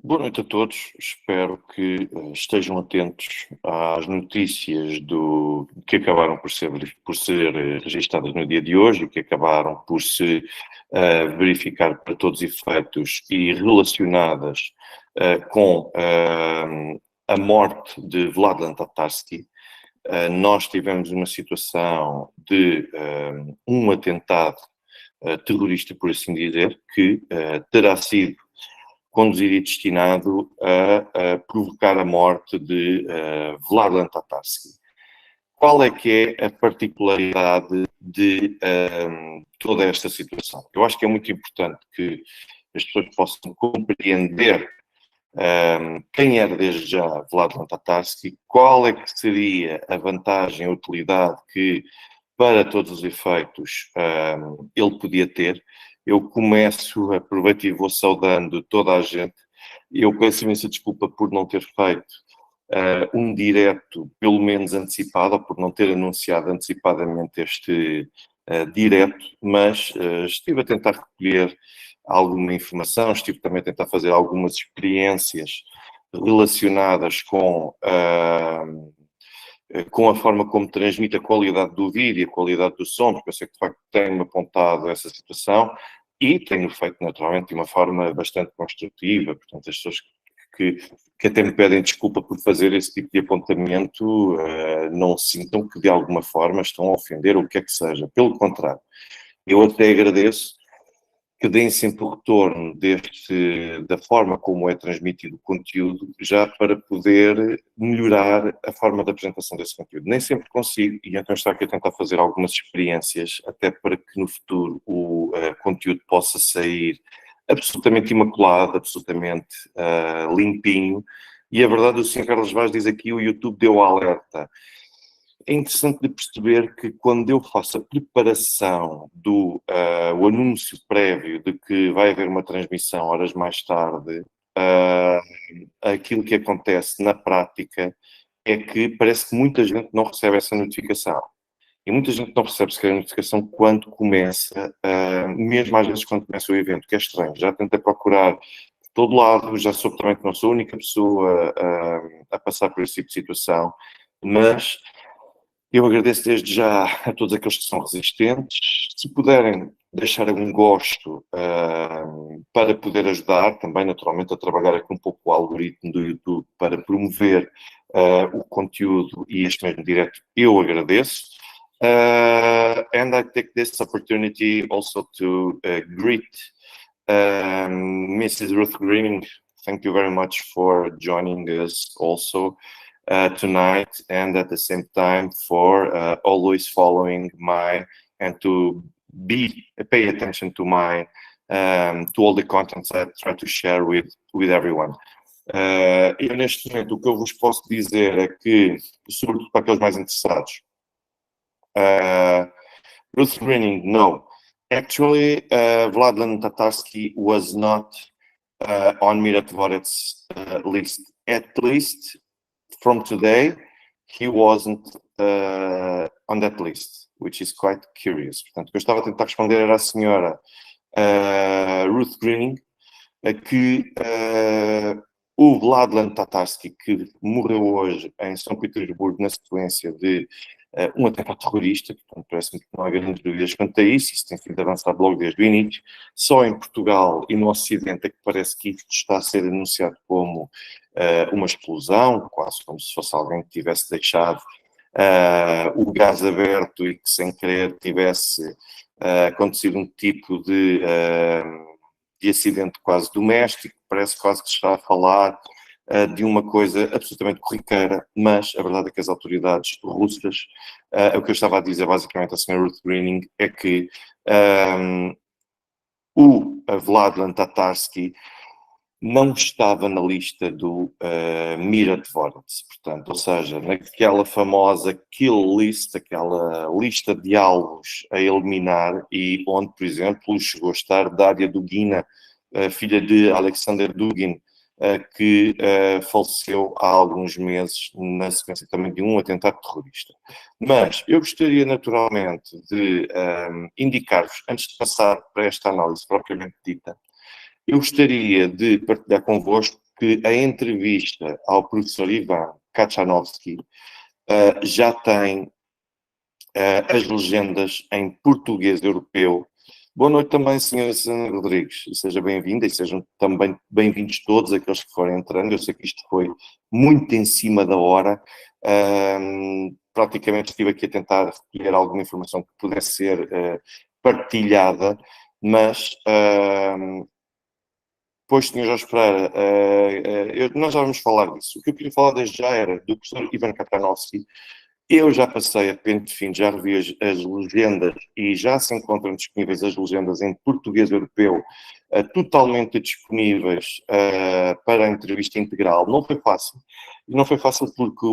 Boa noite a todos. Espero que estejam atentos às notícias que acabaram por ser registadas no dia de hoje e que acabaram por se verificar para todos os efeitos e relacionadas com a morte de Vladlen Tatarsky. Nós tivemos uma situação de um atentado terrorista, por assim dizer, que terá sido conduzido e destinado a provocar a morte de Vladlen Tatarsky. Qual é que é a particularidade de toda esta situação? Eu acho que é muito importante que as pessoas possam compreender quem era desde já Vladlen Tatarsky, qual é que seria a vantagem, a utilidade que, para todos os efeitos, ele podia ter. Eu aproveito e vou saudando toda a gente. Eu peço imensa desculpa por não ter feito um direto, pelo menos antecipado, ou por não ter anunciado antecipadamente este direto, mas estive a tentar recolher alguma informação, estive também a tentar fazer algumas experiências relacionadas com a forma como transmite a qualidade do vídeo e a qualidade do som, porque eu sei que de facto tenho apontado essa situação e tenho feito naturalmente de uma forma bastante construtiva. Portanto, as pessoas que até me pedem desculpa por fazer esse tipo de apontamento não sintam que de alguma forma estão a ofender ou o que é que seja. Pelo contrário, eu até agradeço que deem sempre o retorno da forma como é transmitido o conteúdo, já para poder melhorar a forma de apresentação desse conteúdo. Nem sempre consigo, e então estou aqui a tentar fazer algumas experiências, até para que no futuro o conteúdo possa sair absolutamente imaculado, absolutamente limpinho. E a verdade, o Sr. Carlos Vaz diz aqui, o YouTube deu alerta. É interessante de perceber que quando eu faço a preparação o anúncio prévio de que vai haver uma transmissão horas mais tarde, aquilo que acontece na prática é que parece que muita gente não recebe essa notificação. E muita gente não recebe sequer a notificação quando começa, mesmo às vezes quando começa o evento, que é estranho. Já tentei procurar de todo lado, já soube também que não sou a única pessoa a passar por esse tipo de situação, mas eu agradeço desde já a todos aqueles que são resistentes. Se puderem deixar um gosto para poder ajudar, também naturalmente a trabalhar aqui um pouco o algoritmo do YouTube para promover o conteúdo e este mesmo direto, eu agradeço. And I take this opportunity also to greet Mrs. Ruth Greening. Thank you very much for joining us also tonight, and at the same time for always following and to pay attention to to all the contents I try to share with everyone. Eu neste momento o que eu vos posso dizer é que, sobretudo para aqueles mais interessados, Ruth Greening, no. Actually, Vladlen Tatarsky was not on Mira Dvoret's list. At least from today, he wasn't on that list, which is quite curious. Portanto, o que eu estava a tentar responder era a senhora Ruth Greening, que o Vladlen Tatarsky, que morreu hoje em São Petersburgo na sequência de um atentado terrorista, portanto parece-me que não há grandes dúvidas quanto a isso tem sido avançado logo desde o início. Só em Portugal e no Ocidente é que parece que isto está a ser anunciado como uma explosão, quase como se fosse alguém que tivesse deixado o gás aberto e que sem querer tivesse acontecido um tipo de acidente quase doméstico. Parece quase que se está a falar de uma coisa absolutamente corriqueira, mas a verdade é que as autoridades russas, o que eu estava a dizer basicamente à Sra. Ruth Greening é que o Vladlen Tatarsky não estava na lista do Mira Dvorets, portanto, ou seja, naquela famosa kill list, aquela lista de alvos a eliminar, e onde, por exemplo, chegou a estar Daria Dugina, filha de Alexander Dugin, que faleceu há alguns meses na sequência também de um atentado terrorista. Mas eu gostaria naturalmente de indicar-vos, antes de passar para esta análise propriamente dita, eu gostaria de partilhar convosco que a entrevista ao professor Ivan Kachanovsky já tem as legendas em português europeu. Boa noite também, senhora Susana Rodrigues, e seja bem-vinda, e sejam também bem-vindos todos aqueles que forem entrando. Eu sei que isto foi muito em cima da hora, praticamente estive aqui a tentar recolher alguma informação que pudesse ser partilhada, mas, pois, senhor Jorge Pereira, nós já vamos falar disso. O que eu queria falar desde já era do professor Ivan Kachanovsky. Eu já passei a pente fino, já revi as legendas e já se encontram disponíveis as legendas em português europeu, totalmente disponíveis para a entrevista integral. Não foi fácil. E não foi fácil porque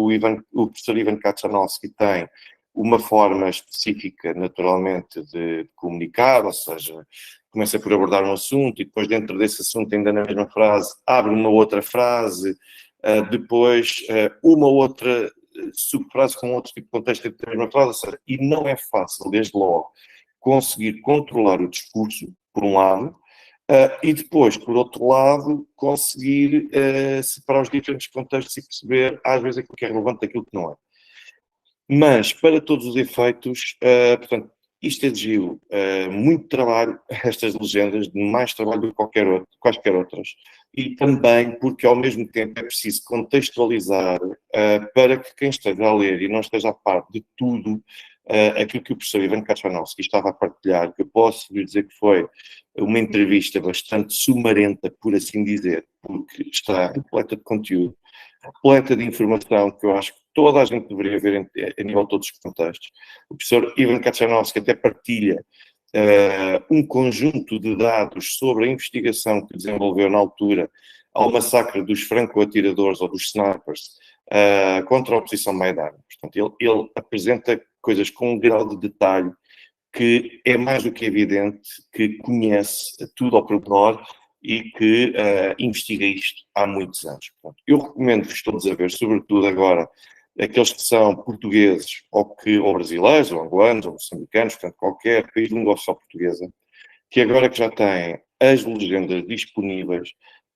o professor Ivan Kachanovsky tem uma forma específica, naturalmente, de comunicar, ou seja, começa por abordar um assunto e depois dentro desse assunto, ainda na mesma frase, abre uma outra frase, depois uma outra subfrase com outro tipo de contexto da mesma frase, ou seja, e não é fácil, desde logo, conseguir controlar o discurso, por um lado, e depois, por outro lado, conseguir separar os diferentes contextos e perceber, às vezes, aquilo que é relevante daquilo que não é. Mas, para todos os efeitos, portanto, isto exigiu muito trabalho, estas legendas, mais trabalho do que quaisquer outras, e também porque, ao mesmo tempo, é preciso contextualizar para que quem esteja a ler e não esteja a par de tudo aquilo que o professor Ivan Kachanovsky estava a partilhar, que eu posso lhe dizer que foi uma entrevista bastante sumarenta, por assim dizer, porque está repleta de conteúdo, repleta de informação que eu acho que toda a gente deveria ver a nível de todos os contextos. O professor Ivan Kachanovsky até partilha um conjunto de dados sobre a investigação que desenvolveu na altura ao massacre dos franco-atiradores ou dos snipers contra a oposição Maidan. Portanto, ele apresenta coisas com um grau de detalhe que é mais do que evidente que conhece tudo ao pormenor e que investiga isto há muitos anos. Portanto, eu recomendo-vos todos a ver, sobretudo agora, aqueles que são portugueses ou brasileiros, ou angolanos, ou moçambicanos, portanto, qualquer país de língua oficial portuguesa, que agora que já têm as legendas disponíveis,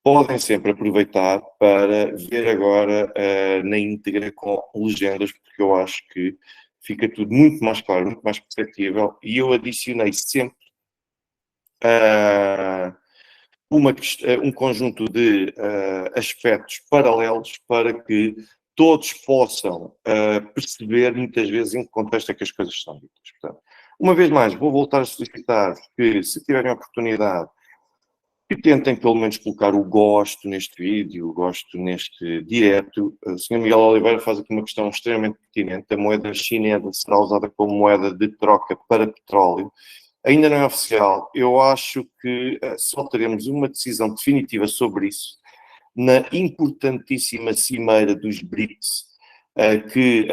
podem sempre aproveitar para ver agora na íntegra com legendas, porque eu acho que fica tudo muito mais claro, muito mais perceptível, e eu adicionei sempre um conjunto de aspectos paralelos para que todos possam perceber muitas vezes em que contexto é que as coisas são ditas. Portanto, uma vez mais, vou voltar a solicitar que, se tiverem a oportunidade, que tentem pelo menos colocar o gosto neste vídeo, o gosto neste direto. O Sr. Miguel Oliveira faz aqui uma questão extremamente pertinente. A moeda chinesa será usada como moeda de troca para petróleo. Ainda não é oficial. Eu acho que só teremos uma decisão definitiva sobre isso na importantíssima cimeira dos BRICS, que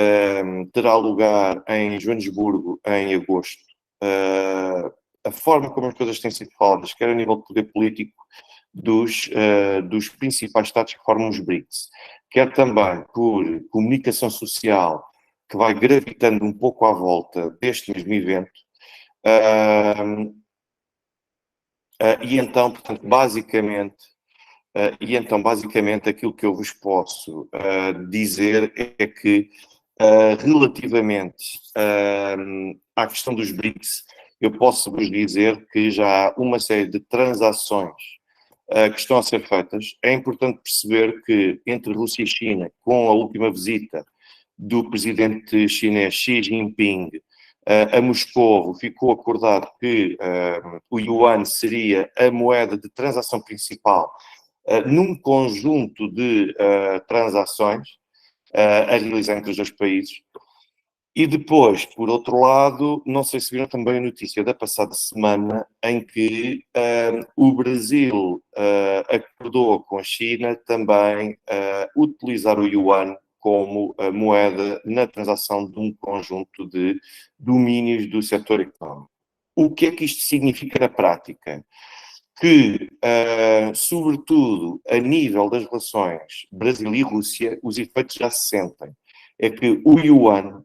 terá lugar em Joanesburgo em agosto. A forma como as coisas têm sido faladas, quer a nível de poder político dos principais Estados que formam os BRICS, quer também por comunicação social, que vai gravitando um pouco à volta deste mesmo evento. E então, portanto, basicamente, aquilo que eu vos posso dizer é que, relativamente à questão dos BRICS, eu posso vos dizer que já há uma série de transações que estão a ser feitas. É importante perceber que entre Rússia e China, com a última visita do presidente chinês Xi Jinping a Moscou, ficou acordado que o yuan seria a moeda de transação principal num conjunto de transações a realizar entre os dois países. E depois, por outro lado, não sei se viram também a notícia da passada semana em que o Brasil acordou com a China também utilizar o yuan como moeda na transação de um conjunto de domínios do setor económico. O que é que isto significa na prática? Que, sobretudo a nível das relações Brasil e Rússia, os efeitos já se sentem. É que o yuan,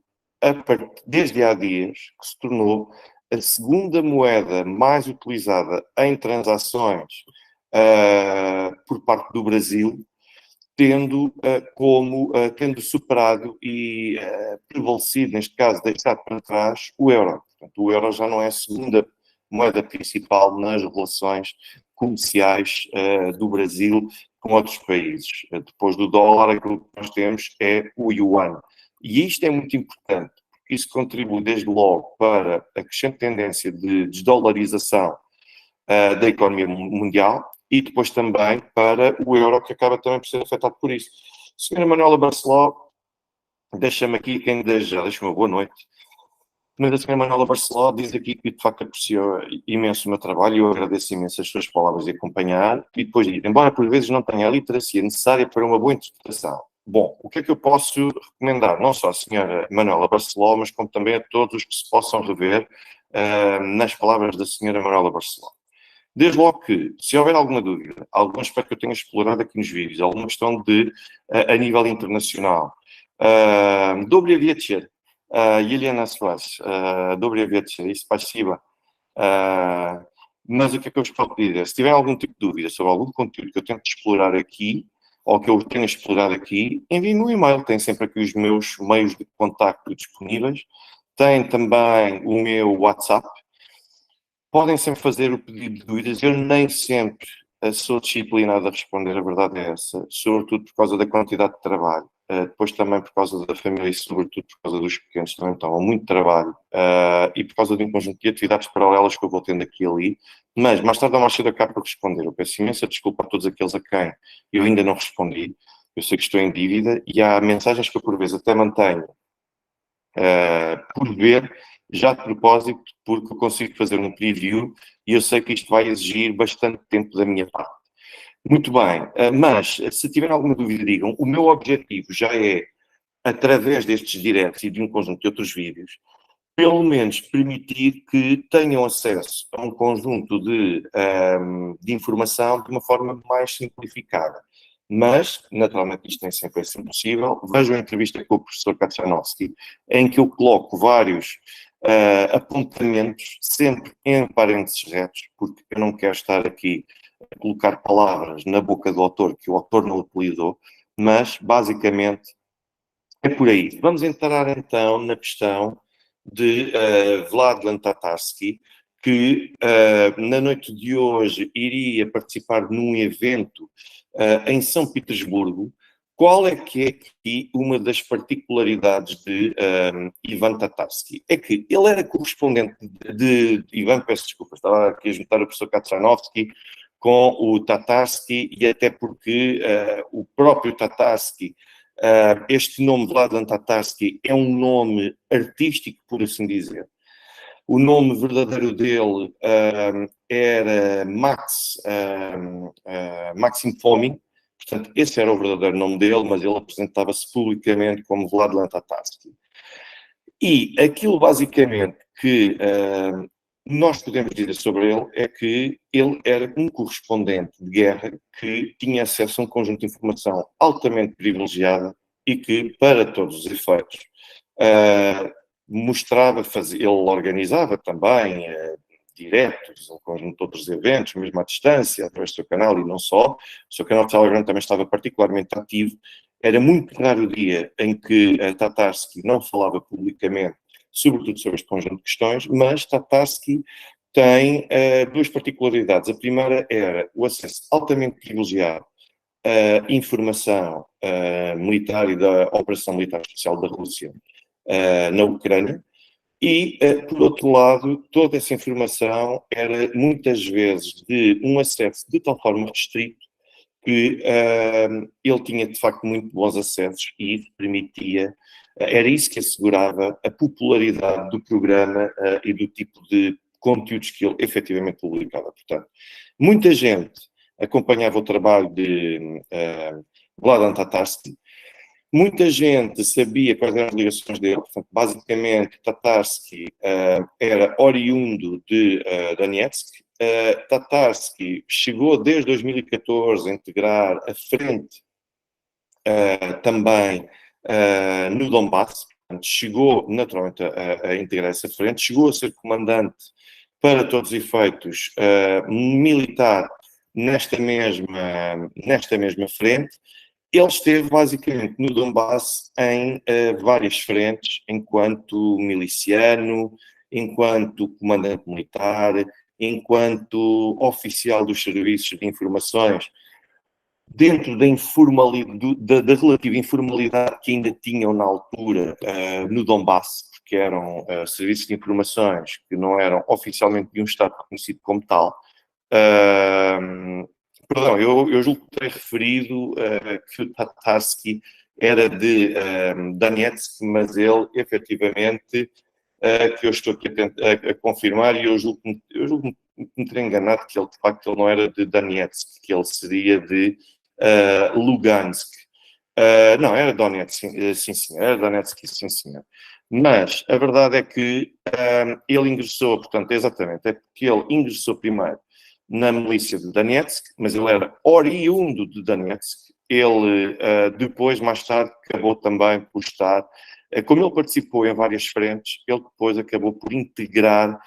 desde há dias, que se tornou a segunda moeda mais utilizada em transações por parte do Brasil, tendo superado e prevalecido, neste caso, deixado para trás o euro. Portanto, o euro já não é a segunda moeda principal nas relações comerciais do Brasil com outros países. Depois do dólar, aquilo que nós temos é o yuan. E isto é muito importante, porque isso contribui desde logo para a crescente tendência de desdolarização da economia mundial e depois também para o euro, que acaba também por ser afetado por isso. Senhora Manuela Barceló, deixa-me aqui quem deseja, deixa-me uma boa noite. Mas a senhora Manuela Barceló diz aqui que de facto apreciou imenso o meu trabalho e eu agradeço imenso as suas palavras de acompanhar. E depois diz, embora por vezes não tenha a literacia necessária para uma boa interpretação. Bom, o que é que eu posso recomendar? Não só à senhora Manuela Barceló, mas como também a todos os que se possam rever nas palavras da senhora Manuela Barceló. Desde logo que, se houver alguma dúvida, algum aspecto que eu tenha explorado aqui nos vídeos, alguma questão de, a nível internacional, добрый вечер, Елена Soares, добрый вечер, спасибо. Mas o que é que eu vos posso dizer? Se tiver algum tipo de dúvida sobre algum conteúdo que eu tento explorar aqui, ou que eu tenha explorado aqui, envie-me um e-mail, tem sempre aqui os meus meios de contacto disponíveis, tem também o meu WhatsApp. Podem sempre fazer o pedido de dúvidas, eu nem sempre sou disciplinado a responder, a verdade é essa, sobretudo por causa da quantidade de trabalho, depois também por causa da família e sobretudo por causa dos pequenos, também estão muito trabalho, e por causa de um conjunto de atividades paralelas que eu vou tendo aqui e ali, mas mais tarde ou mais cedo acabo por responder. Eu peço imensa desculpa a todos aqueles a quem eu ainda não respondi, eu sei que estou em dívida, e há mensagens que eu por vezes até mantenho por ver, já de propósito, porque eu consigo fazer um preview e eu sei que isto vai exigir bastante tempo da minha parte. Muito bem, mas se tiver alguma dúvida, digam. O meu objetivo já é, através destes directs e de um conjunto de outros vídeos, pelo menos permitir que tenham acesso a um conjunto de informação de uma forma mais simplificada. Mas, naturalmente, isto nem sempre é assim possível. Vejam a entrevista com o professor Katchanovski, em que eu coloco vários apontamentos, sempre em parênteses retos, porque eu não quero estar aqui a colocar palavras na boca do autor que o autor não utilizou, mas, basicamente, é por aí. Vamos entrar, então, na questão de Vladlen Tatarsky, que na noite de hoje iria participar num evento em São Petersburgo. Qual é que é aqui uma das particularidades de Ivan Tatarsky? É que ele era correspondente de Ivan, peço desculpa, estava aqui a juntar o professor Katchanovski com o Tatarsky, e até porque o próprio Tatarsky, este nome Vladlen Tatarsky é um nome artístico, por assim dizer. O nome verdadeiro dele era Maxim Fomin, portanto, esse era o verdadeiro nome dele, mas ele apresentava-se publicamente como Vladlen Tatarsky. E aquilo basicamente que nós podemos dizer sobre ele é que ele era um correspondente de guerra que tinha acesso a um conjunto de informação altamente privilegiada e que, para todos os efeitos, mostrava, ele organizava também diretos, um conjunto de outros eventos, mesmo à distância, através do seu canal e não só. O seu canal de Telegram também estava particularmente ativo. Era muito raro o dia em que Tatarsky não falava publicamente, sobretudo sobre este conjunto de questões, mas Tatarsky tem duas particularidades. A primeira era o acesso altamente privilegiado à informação militar e da operação militar especial da Rússia na Ucrânia, e, por outro lado, toda essa informação era muitas vezes de um acesso de tal forma restrito que ele tinha, de facto, muito bons acessos e isso permitia, era isso que assegurava a popularidade do programa e do tipo de conteúdos que ele efetivamente publicava. Portanto, muita gente acompanhava o trabalho de Vladan Tatarsky. Muita gente sabia quais eram as ligações dele, portanto, basicamente, Tatarsky era oriundo de Donetsk. Tatarsky chegou desde 2014 a integrar a frente também no Donbass, portanto, chegou naturalmente a integrar essa frente, chegou a ser comandante, para todos os efeitos, militar nesta mesma frente. ele esteve basicamente no Donbass em várias frentes, enquanto miliciano, enquanto comandante militar, enquanto oficial dos serviços de informações, dentro da informalidade, da relativa informalidade que ainda tinham na altura no Donbass, porque eram serviços de informações que não eram oficialmente de um Estado reconhecido como tal. Perdão, eu julgo que terei referido que o Tatarsky era de Donetsk, mas ele, efetivamente, que eu estou aqui a confirmar, e eu julgo que me terei enganado que ele, de facto, ele não era de Donetsk, que ele seria de Lugansk. Não, era Donetsk, sim, senhor, era Donetsk, sim, senhor. Mas a verdade é que ele ingressou, portanto, exatamente, é porque ele ingressou primeiro na milícia de Donetsk, mas ele era oriundo de Donetsk. Ele, depois, mais tarde, acabou também por estar, como ele participou em várias frentes, ele depois acabou por integrar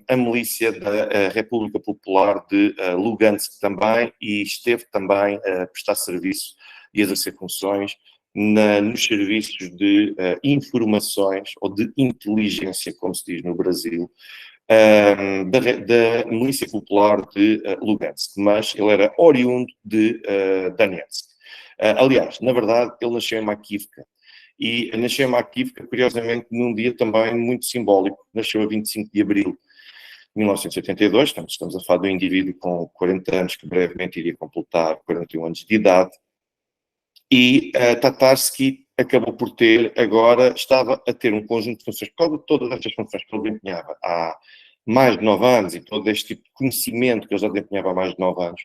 a milícia da República Popular de Lugansk também, e esteve também a prestar serviço e exercer funções nos serviços de informações ou de inteligência, como se diz no Brasil, da milícia popular de Lugansk, mas ele era oriundo de Donetsk. Aliás, na verdade, ele nasceu em Makivka. E nasceu em Makivka, curiosamente, num dia também muito simbólico. Nasceu a 25 de abril de 1982, portanto, estamos a falar de um indivíduo com 40 anos, que brevemente iria completar 41 anos de idade. E Tatarsky acabou por ter, agora, estava a ter um conjunto de funções, por causa de todas estas funções que ele desempenhava há mais de 9 anos, e todo este tipo de conhecimento que ele já desempenhava há mais de 9 anos,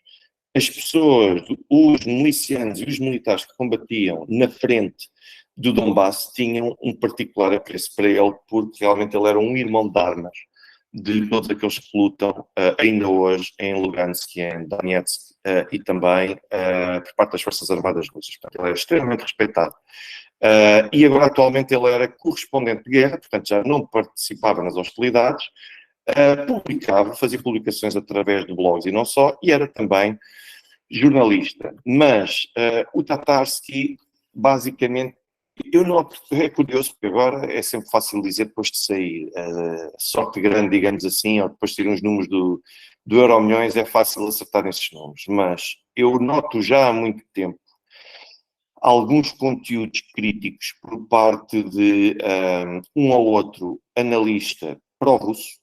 as pessoas, os milicianos e os militares que combatiam na frente do Donbass tinham um particular apreço para ele, porque realmente ele era um irmão de armas de todos aqueles que lutam ainda hoje em Lugansk e em Donetsk e também por parte das Forças Armadas Russas. Portanto, ele era extremamente respeitado. E agora, atualmente, ele era correspondente de guerra, portanto, já não participava nas hostilidades, publicava, fazia publicações através de blogs e não só, e era também jornalista. Mas o Tatarsky, basicamente, eu não, é curioso, porque agora é sempre fácil dizer depois de sair. Sorte grande, digamos assim, ou depois de sair uns números do Euromilhões, é fácil acertar esses números. Mas eu noto já há muito tempo alguns conteúdos críticos por parte de um ou outro analista pró-russo,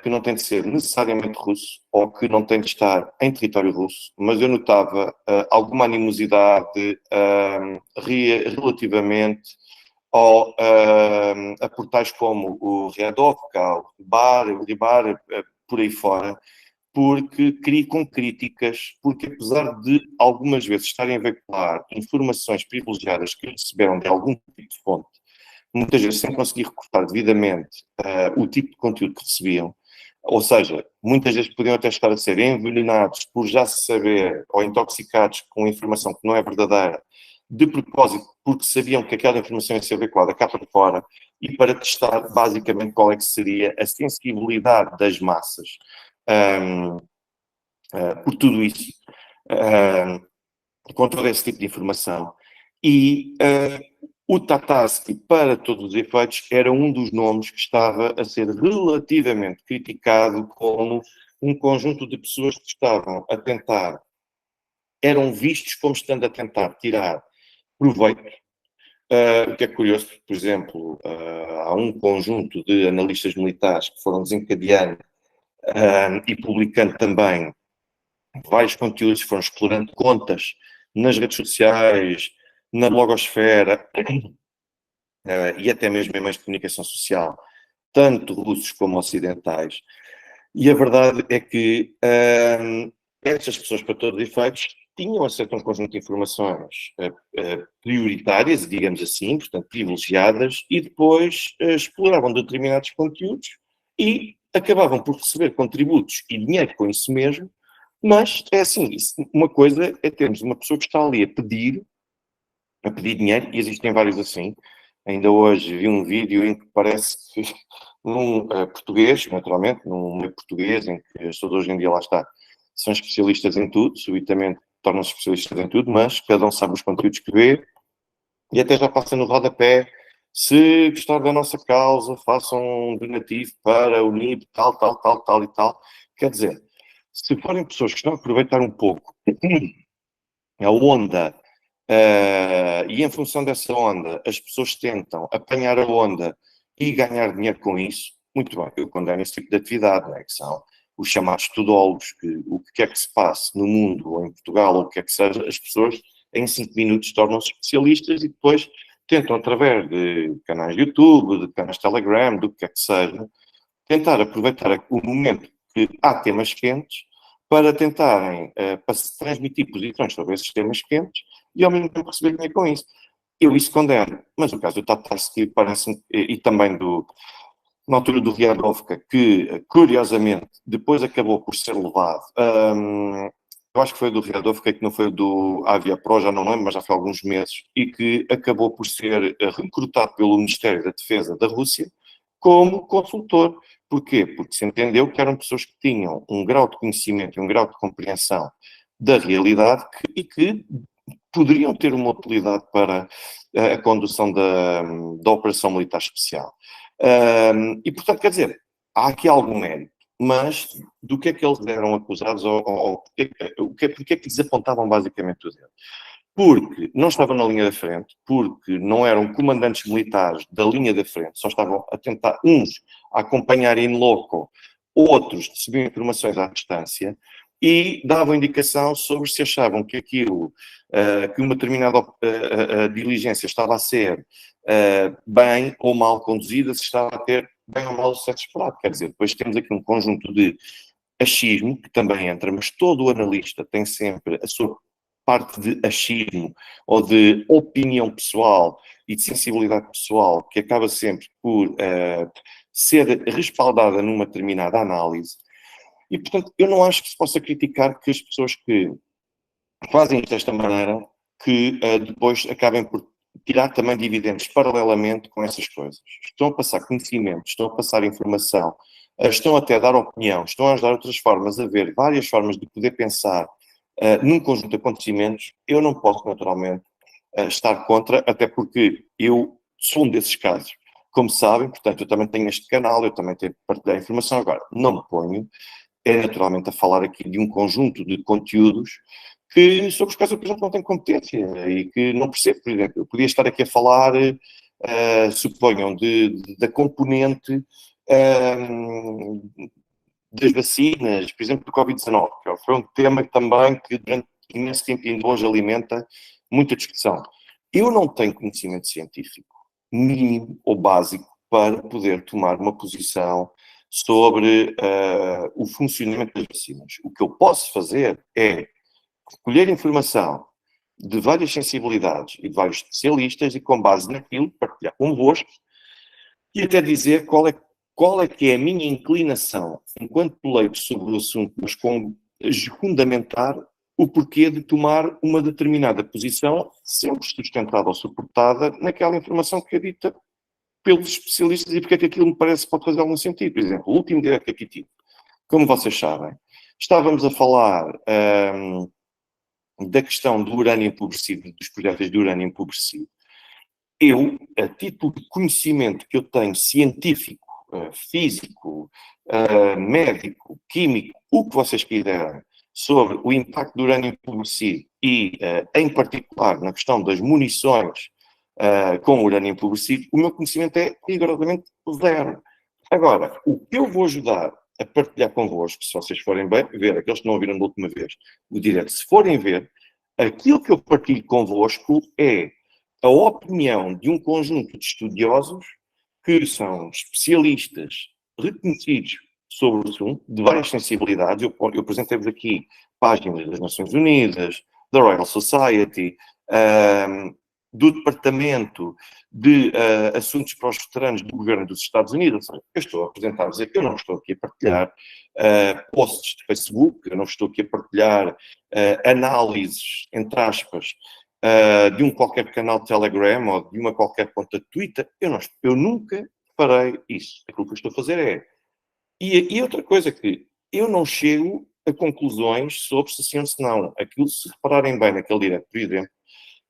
que não tem de ser necessariamente russo ou que não tem de estar em território russo, mas eu notava alguma animosidade relativamente a portais como o Redovka, o Ribar, por aí fora, porque com críticas, porque apesar de algumas vezes estarem a veicular informações privilegiadas que receberam de algum tipo de fonte, muitas vezes sem conseguir recortar devidamente o tipo de conteúdo que recebiam, ou seja, muitas vezes podiam até estar a ser envenenados por já se saber, ou intoxicados com informação que não é verdadeira, de propósito, porque sabiam que aquela informação ia ser veiculada cá para fora, e para testar basicamente qual é que seria a sensibilidade das massas por tudo isso, com todo esse tipo de informação. E o Tatarsky, para todos os efeitos, era um dos nomes que estava a ser relativamente criticado como um conjunto de pessoas que estavam a tentar, eram vistos como estando a tentar tirar proveito. O que é curioso, porque, por exemplo, há um conjunto de analistas militares que foram desencadeando e publicando também vários conteúdos, foram explorando contas nas redes sociais, na blogosfera e até mesmo em meios de comunicação social, tanto russos como ocidentais. E a verdade é que estas pessoas, para todos os efeitos, tinham acesso a um conjunto de informações prioritárias, digamos assim, portanto privilegiadas, e depois exploravam determinados conteúdos e acabavam por receber contributos e dinheiro com isso mesmo. Mas é assim, uma coisa é termos uma pessoa que está ali a pedir dinheiro, e existem vários assim. Ainda hoje vi um vídeo em que parece que num português, naturalmente, num meio português, em que as pessoas hoje em dia lá está, são especialistas em tudo, subitamente tornam-se especialistas em tudo, mas cada um sabe os conteúdos que vê e até já passa no rodapé. Se gostar da nossa causa, façam um donativo para o NIB, tal, tal, tal, tal e tal. Quer dizer, se forem pessoas que estão a aproveitar um pouco a onda, e em função dessa onda, as pessoas tentam apanhar a onda e ganhar dinheiro com isso, muito bem, eu condeno esse tipo de atividade, não é? Que são os chamados tudólogos, que o que quer que se passe no mundo, ou em Portugal, ou o que quer que seja, as pessoas em 5 minutos tornam-se especialistas e depois tentam, através de canais de YouTube, de canais de Telegram, do que quer que seja, tentar aproveitar o momento que há temas quentes para tentarem para se transmitir posições sobre esses temas quentes e ao mesmo tempo receber dinheiro com isso. Eu isso condeno, mas o caso do Tatarski parece-me, e também na altura do Riadovka, que curiosamente depois acabou por ser levado, eu acho que foi do Riadovka, que não foi do Avia Pro, já não lembro, mas já foi há alguns meses, e que acabou por ser recrutado pelo Ministério da Defesa da Rússia como consultor. Porquê? Porque se entendeu que eram pessoas que tinham um grau de conhecimento e um grau de compreensão da realidade e que poderiam ter uma utilidade para a condução da Operação Militar Especial. E, portanto, quer dizer, há aqui algum mérito, mas do que é que eles eram acusados ou porque é que lhes apontavam basicamente o dedo? Porque não estavam na linha da frente, porque não eram comandantes militares da linha da frente, só estavam a tentar, uns a acompanhar in loco, outros recebiam informações à distância e davam indicação sobre se achavam que aquilo, que uma determinada diligência estava a ser bem ou mal conduzida, se estava a ter bem ou mal o sucesso esperado. Quer dizer, depois temos aqui um conjunto de achismo, que também entra, mas todo o analista tem sempre a sua parte de achismo ou de opinião pessoal e de sensibilidade pessoal, que acaba sempre por ser respaldada numa determinada análise. E, portanto, eu não acho que se possa criticar que as pessoas que fazem isto desta maneira, que depois acabem por tirar também dividendos paralelamente com essas coisas. Estão a passar conhecimento, estão a passar informação, estão até a dar opinião, estão a ajudar outras formas a ver várias formas de poder pensar num conjunto de acontecimentos. Eu não posso, naturalmente, estar contra, até porque eu sou um desses casos. Como sabem, portanto, eu também tenho este canal, eu também tenho que partilhar informação. Agora, não me ponho, naturalmente, a falar aqui de um conjunto de conteúdos sobre os quais eu, por exemplo, não tenho competência e que não percebo. Por exemplo, eu podia estar aqui a falar, suponham, da componente das vacinas, por exemplo, do Covid-19, que foi um tema também que durante imenso tempo ainda hoje alimenta muita discussão. Eu não tenho conhecimento científico mínimo ou básico para poder tomar uma posição sobre o funcionamento das vacinas. O que eu posso fazer é recolher informação de várias sensibilidades e de vários especialistas e, com base naquilo, partilhar convosco e até dizer qual é que é a minha inclinação enquanto leigo sobre o assunto, mas com fundamentar o porquê de tomar uma determinada posição, sempre sustentada ou suportada naquela informação que é dita pelos especialistas e porque é que aquilo me parece que pode fazer algum sentido. Por exemplo, o último direto que aqui tive, como vocês sabem, estávamos a falar da questão do urânio empobrecido, dos projéteis de urânio empobrecido. Eu, a título de conhecimento que eu tenho científico, físico, médico, químico, o que vocês quiserem, sobre o impacto do urânio empobrecido e, em particular, na questão das munições com urânio empobrecido, o meu conhecimento é rigorosamente zero. Agora, o que eu vou ajudar a partilhar convosco, se vocês forem bem ver, aqueles que não ouviram da última vez, o direto, se forem ver, aquilo que eu partilho convosco é a opinião de um conjunto de estudiosos que são especialistas reconhecidos sobre o assunto, de várias sensibilidades. Eu apresentei-vos aqui páginas das Nações Unidas, da Royal Society, do Departamento de Assuntos para os Veteranos do Governo dos Estados Unidos. Eu estou a apresentar-vos aqui, eu não estou aqui a partilhar posts de Facebook, eu não estou aqui a partilhar análises, entre aspas, de um qualquer canal de Telegram ou de uma qualquer conta de Twitter. Eu nunca farei isso. Aquilo que eu estou a fazer é... E outra coisa que eu não chego a conclusões sobre se sim ou se não. Aquilo, se repararem bem naquele direto, por exemplo,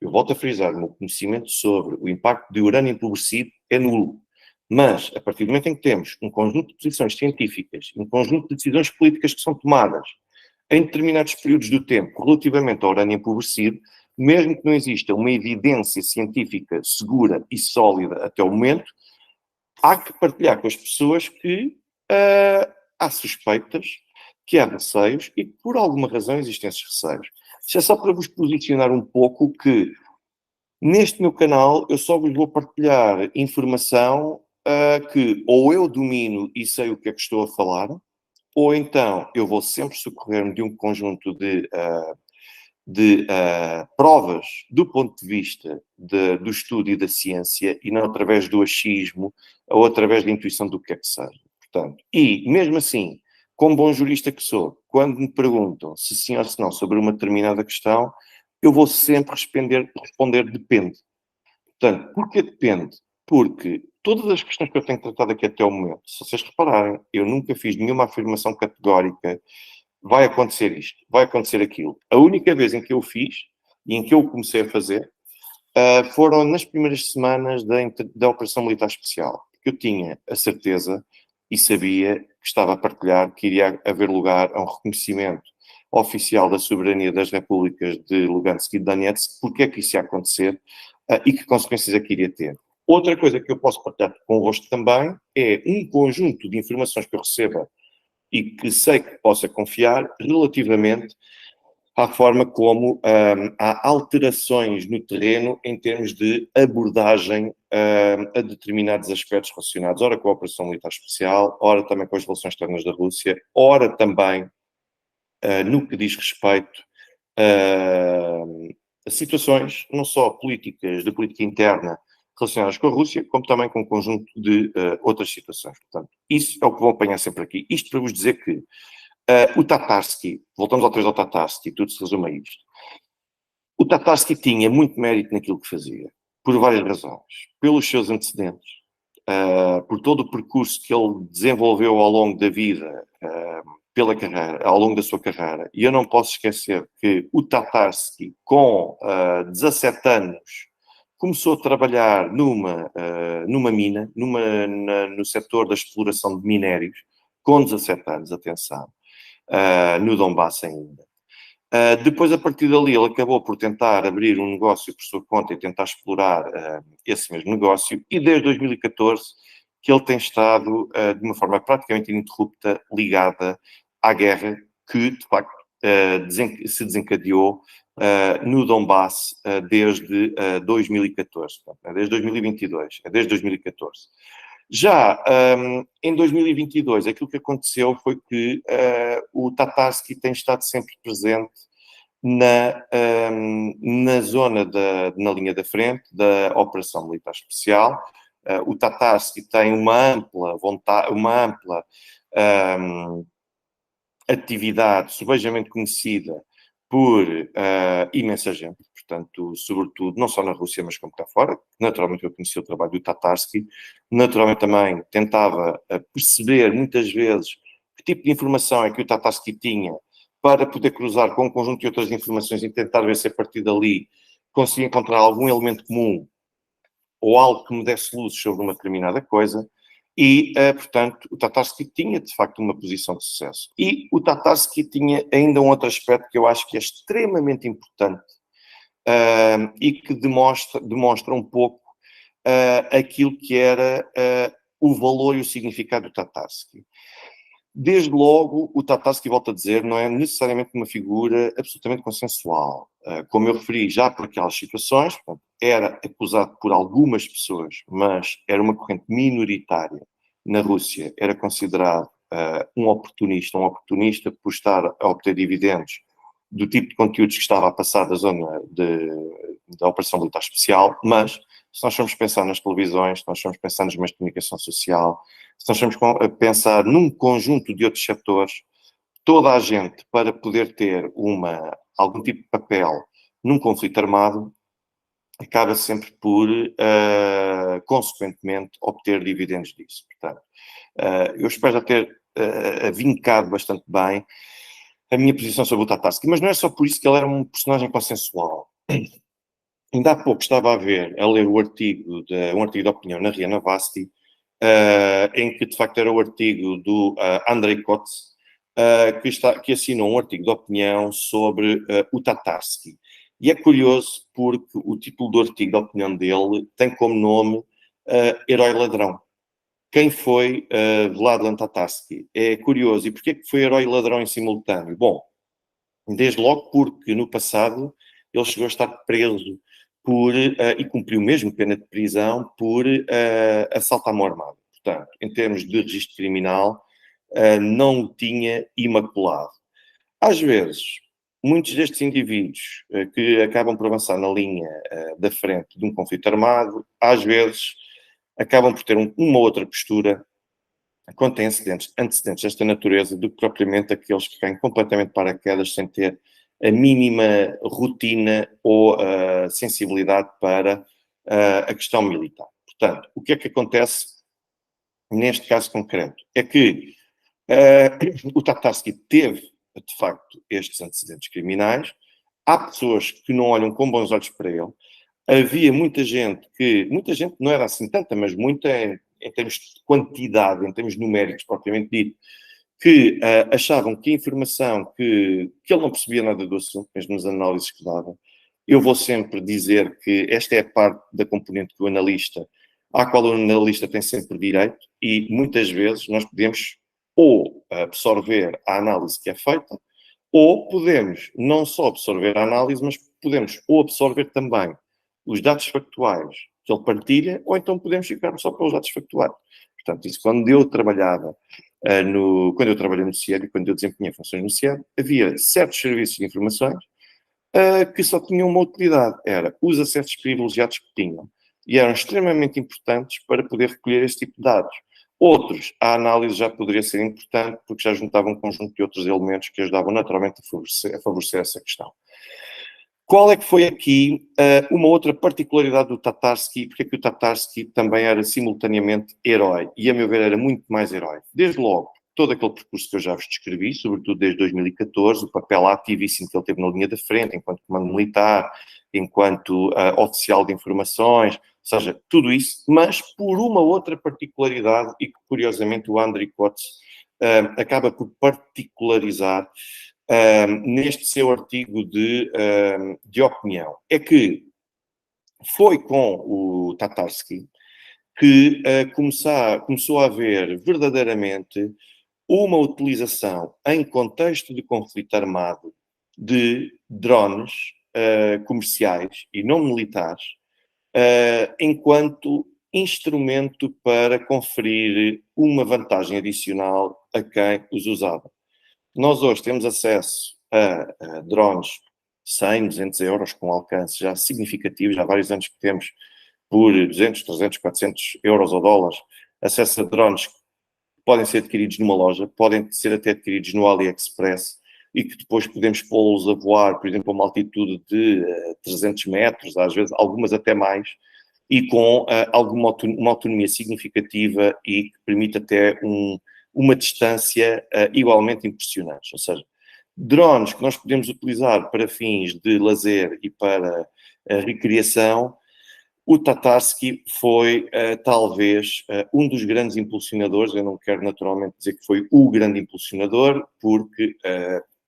eu volto a frisar, o meu conhecimento sobre o impacto de urânio empobrecido é nulo. Mas, a partir do momento em que temos um conjunto de posições científicas, um conjunto de decisões políticas que são tomadas em determinados períodos do tempo relativamente ao urânio empobrecido, mesmo que não exista uma evidência científica segura e sólida até o momento, há que partilhar com as pessoas que há suspeitas, que há receios e que por alguma razão existem esses receios. Isto é só para vos posicionar um pouco que neste meu canal eu só vos vou partilhar informação que ou eu domino e sei o que é que estou a falar, ou então eu vou sempre socorrer-me de um conjunto de provas do ponto de vista do estudo e da ciência e não através do achismo ou através da intuição do que é que seja. Portanto, e mesmo assim, como bom jurista que sou, quando me perguntam se sim ou se não sobre uma determinada questão, eu vou sempre responder depende. Portanto, porquê depende? Porque todas as questões que eu tenho tratado aqui até o momento, se vocês repararem, eu nunca fiz nenhuma afirmação categórica, vai acontecer isto, vai acontecer aquilo. A única vez em que eu fiz, e em que eu comecei a fazer, foram nas primeiras semanas da Operação Militar Especial. Porque eu tinha a certeza e sabia que estava a partilhar que iria haver lugar a um reconhecimento oficial da soberania das repúblicas de Lugansk e de Donetsk, porque é que isso ia acontecer e que consequências é que iria ter. Outra coisa que eu posso partilhar convosco também é um conjunto de informações que eu receba e que sei que possa confiar relativamente à forma como há alterações no terreno em termos de abordagem a determinados aspectos relacionados, ora com a Operação Militar Especial, ora também com as relações externas da Rússia, ora também no que diz respeito a situações não só políticas, de política interna relacionadas com a Rússia, como também com um conjunto de outras situações. Portanto, isso é o que vou apanhar sempre aqui. Isto para vos dizer que o Tatarsky, voltamos outra vez ao Tatarsky, tudo se resume a isto. O Tatarsky tinha muito mérito naquilo que fazia, por várias razões. Pelos seus antecedentes, por todo o percurso que ele desenvolveu ao longo da vida, pela carreira, ao longo da sua carreira. E eu não posso esquecer que o Tatarsky, com 17 anos, começou a trabalhar numa mina, no setor da exploração de minérios, com 17 anos, atenção, no Donbass ainda. Depois, a partir dali, ele acabou por tentar abrir um negócio por sua conta e tentar explorar esse mesmo negócio, e desde 2014 que ele tem estado, de uma forma praticamente ininterrupta, ligada à guerra que, de facto, se desencadeou no Donbass desde 2014, desde 2022, desde 2014. Já em 2022, aquilo que aconteceu foi que o Tatarsky tem estado sempre presente na zona, na linha da frente da Operação Militar Especial. O Tatarsky tem uma ampla vontade, uma ampla atividade subejamente conhecida por imensa gente, portanto, sobretudo, não só na Rússia, mas como cá fora. Naturalmente eu conheci o trabalho do Tatarsky, naturalmente também tentava perceber muitas vezes que tipo de informação é que o Tatarsky tinha para poder cruzar com um conjunto de outras informações e tentar ver se a partir dali conseguia encontrar algum elemento comum ou algo que me desse luz sobre uma determinada coisa. E, portanto, o Tatarsky tinha, de facto, uma posição de sucesso. E o Tatarsky tinha ainda um outro aspecto que eu acho que é extremamente importante e que demonstra um pouco aquilo que era o valor e o significado do Tatarsky. Desde logo, o Tatarsky, volto a dizer, não é necessariamente uma figura absolutamente consensual. Como eu referi já por aquelas situações, portanto, era acusado por algumas pessoas, mas era uma corrente minoritária na Rússia, era considerado um oportunista por estar a obter dividendos do tipo de conteúdos que estava a passar da zona da Operação Militar Especial, mas se nós formos pensar nas televisões, se nós formos pensar nos meios de comunicação social, se nós formos a pensar num conjunto de outros setores, toda a gente, para poder ter algum tipo de papel num conflito armado, acaba sempre por, consequentemente, obter dividendos disso. Portanto, eu espero já ter vincado bastante bem a minha posição sobre o Tatarsky, mas não é só por isso que ele era um personagem consensual. Ainda há pouco estava a ler um artigo de opinião na Ria Navasti, em que de facto era o artigo do Andrei Kotz, que assinou um artigo de opinião sobre o Tatarsky. E é curioso porque o título do artigo de opinião dele tem como nome Herói Ladrão. Quem foi Vladlen Tatarsky? É curioso. E porquê que foi herói e ladrão em simultâneo? Bom, desde logo porque no passado ele chegou a estar preso e cumpriu mesmo pena de prisão por assalto à mão armada. Portanto, em termos de registro criminal, não o tinha imaculado. Às vezes, muitos destes indivíduos que acabam por avançar na linha da frente de um conflito armado, às vezes acabam por ter uma outra postura quando têm antecedentes desta natureza do que propriamente aqueles que caem completamente de paraquedas sem ter a mínima rotina ou sensibilidade para a questão militar. Portanto, o que é que acontece neste caso concreto? É que o Tatarsky teve, de facto, estes antecedentes criminais. Há pessoas que não olham com bons olhos para ele. Havia muita gente não era assim tanta, mas muita em termos de quantidade, em termos numéricos propriamente dito, que achavam que a informação, que ele não percebia nada do assunto, mesmo nas análises que dava. Eu vou sempre dizer que esta é a parte da componente do analista, à qual o analista tem sempre direito, e muitas vezes nós podemos ou absorver a análise que é feita, ou podemos não só absorver a análise, mas podemos ou absorver também os dados factuais que ele partilha, ou então podemos ficar só pelos dados factuais. Portanto, isso quando eu trabalhava quando eu trabalhei no CIED e quando eu desempenhei funções no CIED, havia certos serviços de informações que só tinham uma utilidade, era os acessos privilegiados que tinham, e eram extremamente importantes para poder recolher esse tipo de dados. Outros, a análise já poderia ser importante porque já juntava um conjunto de outros elementos que ajudavam naturalmente a favorecer essa questão. Qual é que foi aqui uma outra particularidade do Tatarsky? Porque é que o Tatarsky também era simultaneamente herói, e a meu ver era muito mais herói. Desde logo, todo aquele percurso que eu já vos descrevi, sobretudo desde 2014, o papel ativíssimo que ele teve na linha da frente, enquanto comando militar, enquanto oficial de informações, ou seja, tudo isso, mas por uma outra particularidade, e que curiosamente o Andrei Kotz acaba por particularizar neste seu artigo de opinião. É que foi com o Tatarsky que começou a haver verdadeiramente uma utilização em contexto de conflito armado de drones comerciais e não militares enquanto instrumento para conferir uma vantagem adicional a quem os usava. Nós hoje temos acesso a drones 100, 200 euros com alcance já significativo, já há vários anos que temos por 200, 300, 400 euros ou dólares, acesso a drones que podem ser adquiridos numa loja, podem ser até adquiridos no AliExpress e que depois podemos pô-los a voar, por exemplo, a uma altitude de 300 metros, às vezes algumas até mais, e com uma autonomia significativa e que permite até uma distância igualmente impressionante. Ou seja, drones que nós podemos utilizar para fins de lazer e para recriação, o Tatarsky foi talvez um dos grandes impulsionadores. Eu não quero naturalmente dizer que foi o grande impulsionador, porque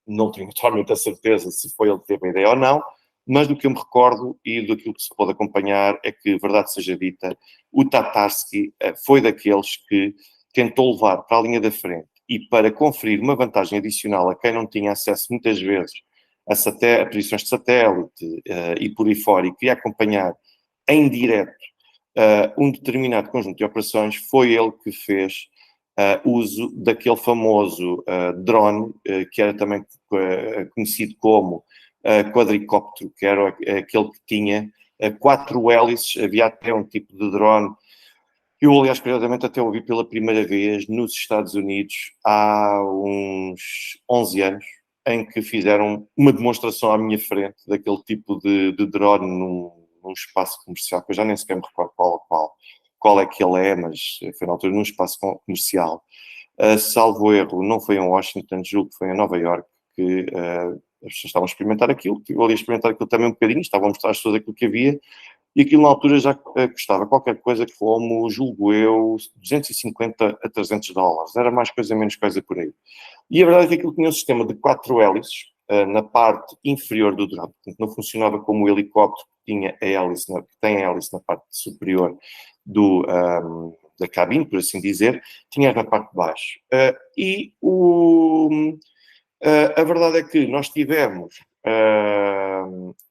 não tenho totalmente a certeza se foi ele que teve a ideia ou não, mas do que eu me recordo e daquilo que se pode acompanhar é que, verdade seja dita, o Tatarsky foi daqueles que tentou levar para a linha da frente e para conferir uma vantagem adicional a quem não tinha acesso muitas vezes a posições de satélite e por aí fora, e queria acompanhar em direto um determinado conjunto de operações, foi ele que fez uso daquele famoso drone, que era também conhecido como quadricóptero, que era aquele que tinha 4 hélices. Havia até um tipo de drone. Eu, aliás, curiosamente, até ouvi pela primeira vez nos Estados Unidos há uns 11 anos, em que fizeram uma demonstração à minha frente daquele tipo de drone num espaço comercial, que eu já nem sequer me recordo qual é que ele é, mas foi na altura num espaço comercial. Salvo erro, não foi em Washington, julgo que foi em Nova York, porque as pessoas estavam a experimentar aquilo, eu ali a experimentar aquilo também um bocadinho, estavam a mostrar às pessoas aquilo que havia, e aquilo na altura já custava qualquer coisa como, julgo eu, 250 a 300 dólares. Era mais coisa, menos coisa por aí. E a verdade é que aquilo tinha um sistema de 4 hélices na parte inferior do drone. Portanto, não funcionava como o helicóptero que tinha a hélice, que tem a hélice na parte superior da cabine, por assim dizer, tinha na parte de baixo. A verdade é que nós tivemos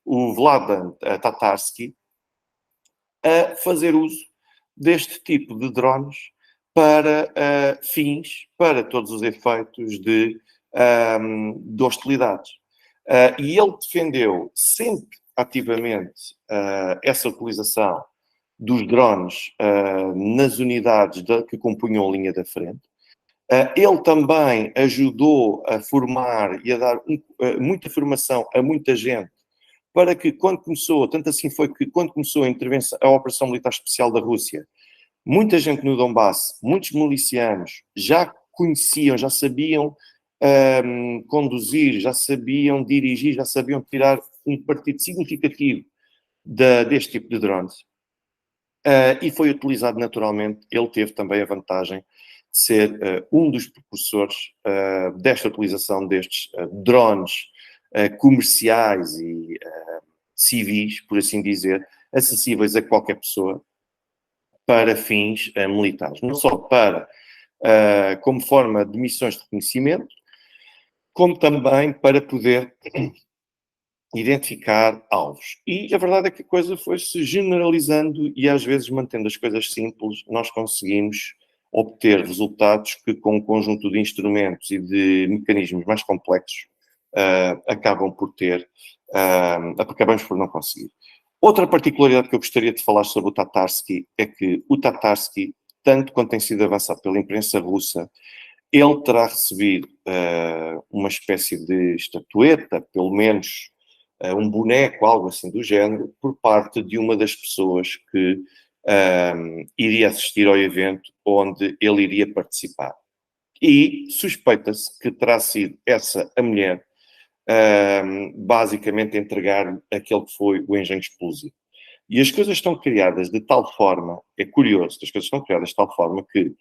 o Vladan Tatarsky a fazer uso deste tipo de drones para fins, para todos os efeitos de hostilidades. E ele defendeu sempre ativamente essa utilização dos drones nas unidades que compunham a linha da frente. Ele também ajudou a formar e a dar muita formação a muita gente para que quando começou, tanto assim foi que quando começou a Operação Militar Especial da Rússia, muita gente no Donbass, muitos milicianos já conheciam, já sabiam conduzir, já sabiam dirigir, já sabiam tirar um partido significativo deste tipo de drones. E foi utilizado naturalmente. Ele teve também a vantagem de ser um dos precursores desta utilização destes drones comerciais e civis, por assim dizer, acessíveis a qualquer pessoa para fins militares. Não só para, como forma de missões de reconhecimento, como também para poder identificar alvos. E a verdade é que a coisa foi-se generalizando e às vezes mantendo as coisas simples, nós conseguimos obter resultados que com um conjunto de instrumentos e de mecanismos mais complexos acabamos por não conseguir. Outra particularidade que eu gostaria de falar sobre o Tatarsky é que o Tatarsky, tanto quanto tem sido avançado pela imprensa russa, ele terá recebido uma espécie de estatueta, pelo menos um boneco, algo assim do género, por parte de uma das pessoas que iria assistir ao evento onde ele iria participar. E suspeita-se que terá sido essa a mulher basicamente entregar aquele que foi o engenho explosivo. E as coisas estão criadas de tal forma, é curioso, as coisas estão criadas de tal forma que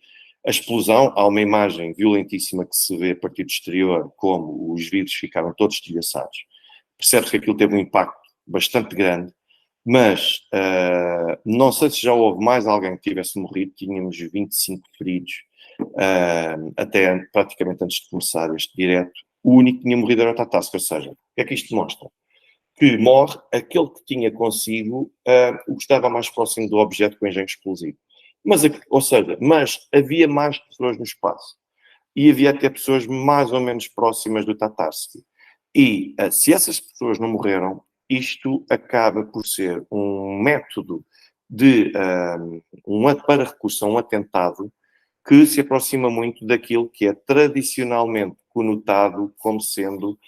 a explosão, há uma imagem violentíssima que se vê a partir do exterior, como os vidros ficaram todos estilhaçados. Percebe-se que aquilo teve um impacto bastante grande, mas não sei se já houve mais alguém que tivesse morrido, tínhamos 25 feridos, até praticamente antes de começar este direto. O único que tinha morrido era o Tatarsky, ou seja, o que é que isto demonstra? Que morre aquele que tinha consigo o que estava mais próximo do objeto com o engenho explosivo. Mas havia mais pessoas no espaço. E havia até pessoas mais ou menos próximas do Tatarsky. E se essas pessoas não morreram, isto acaba por ser um método para recurso a um atentado que se aproxima muito daquilo que é tradicionalmente conotado como sendo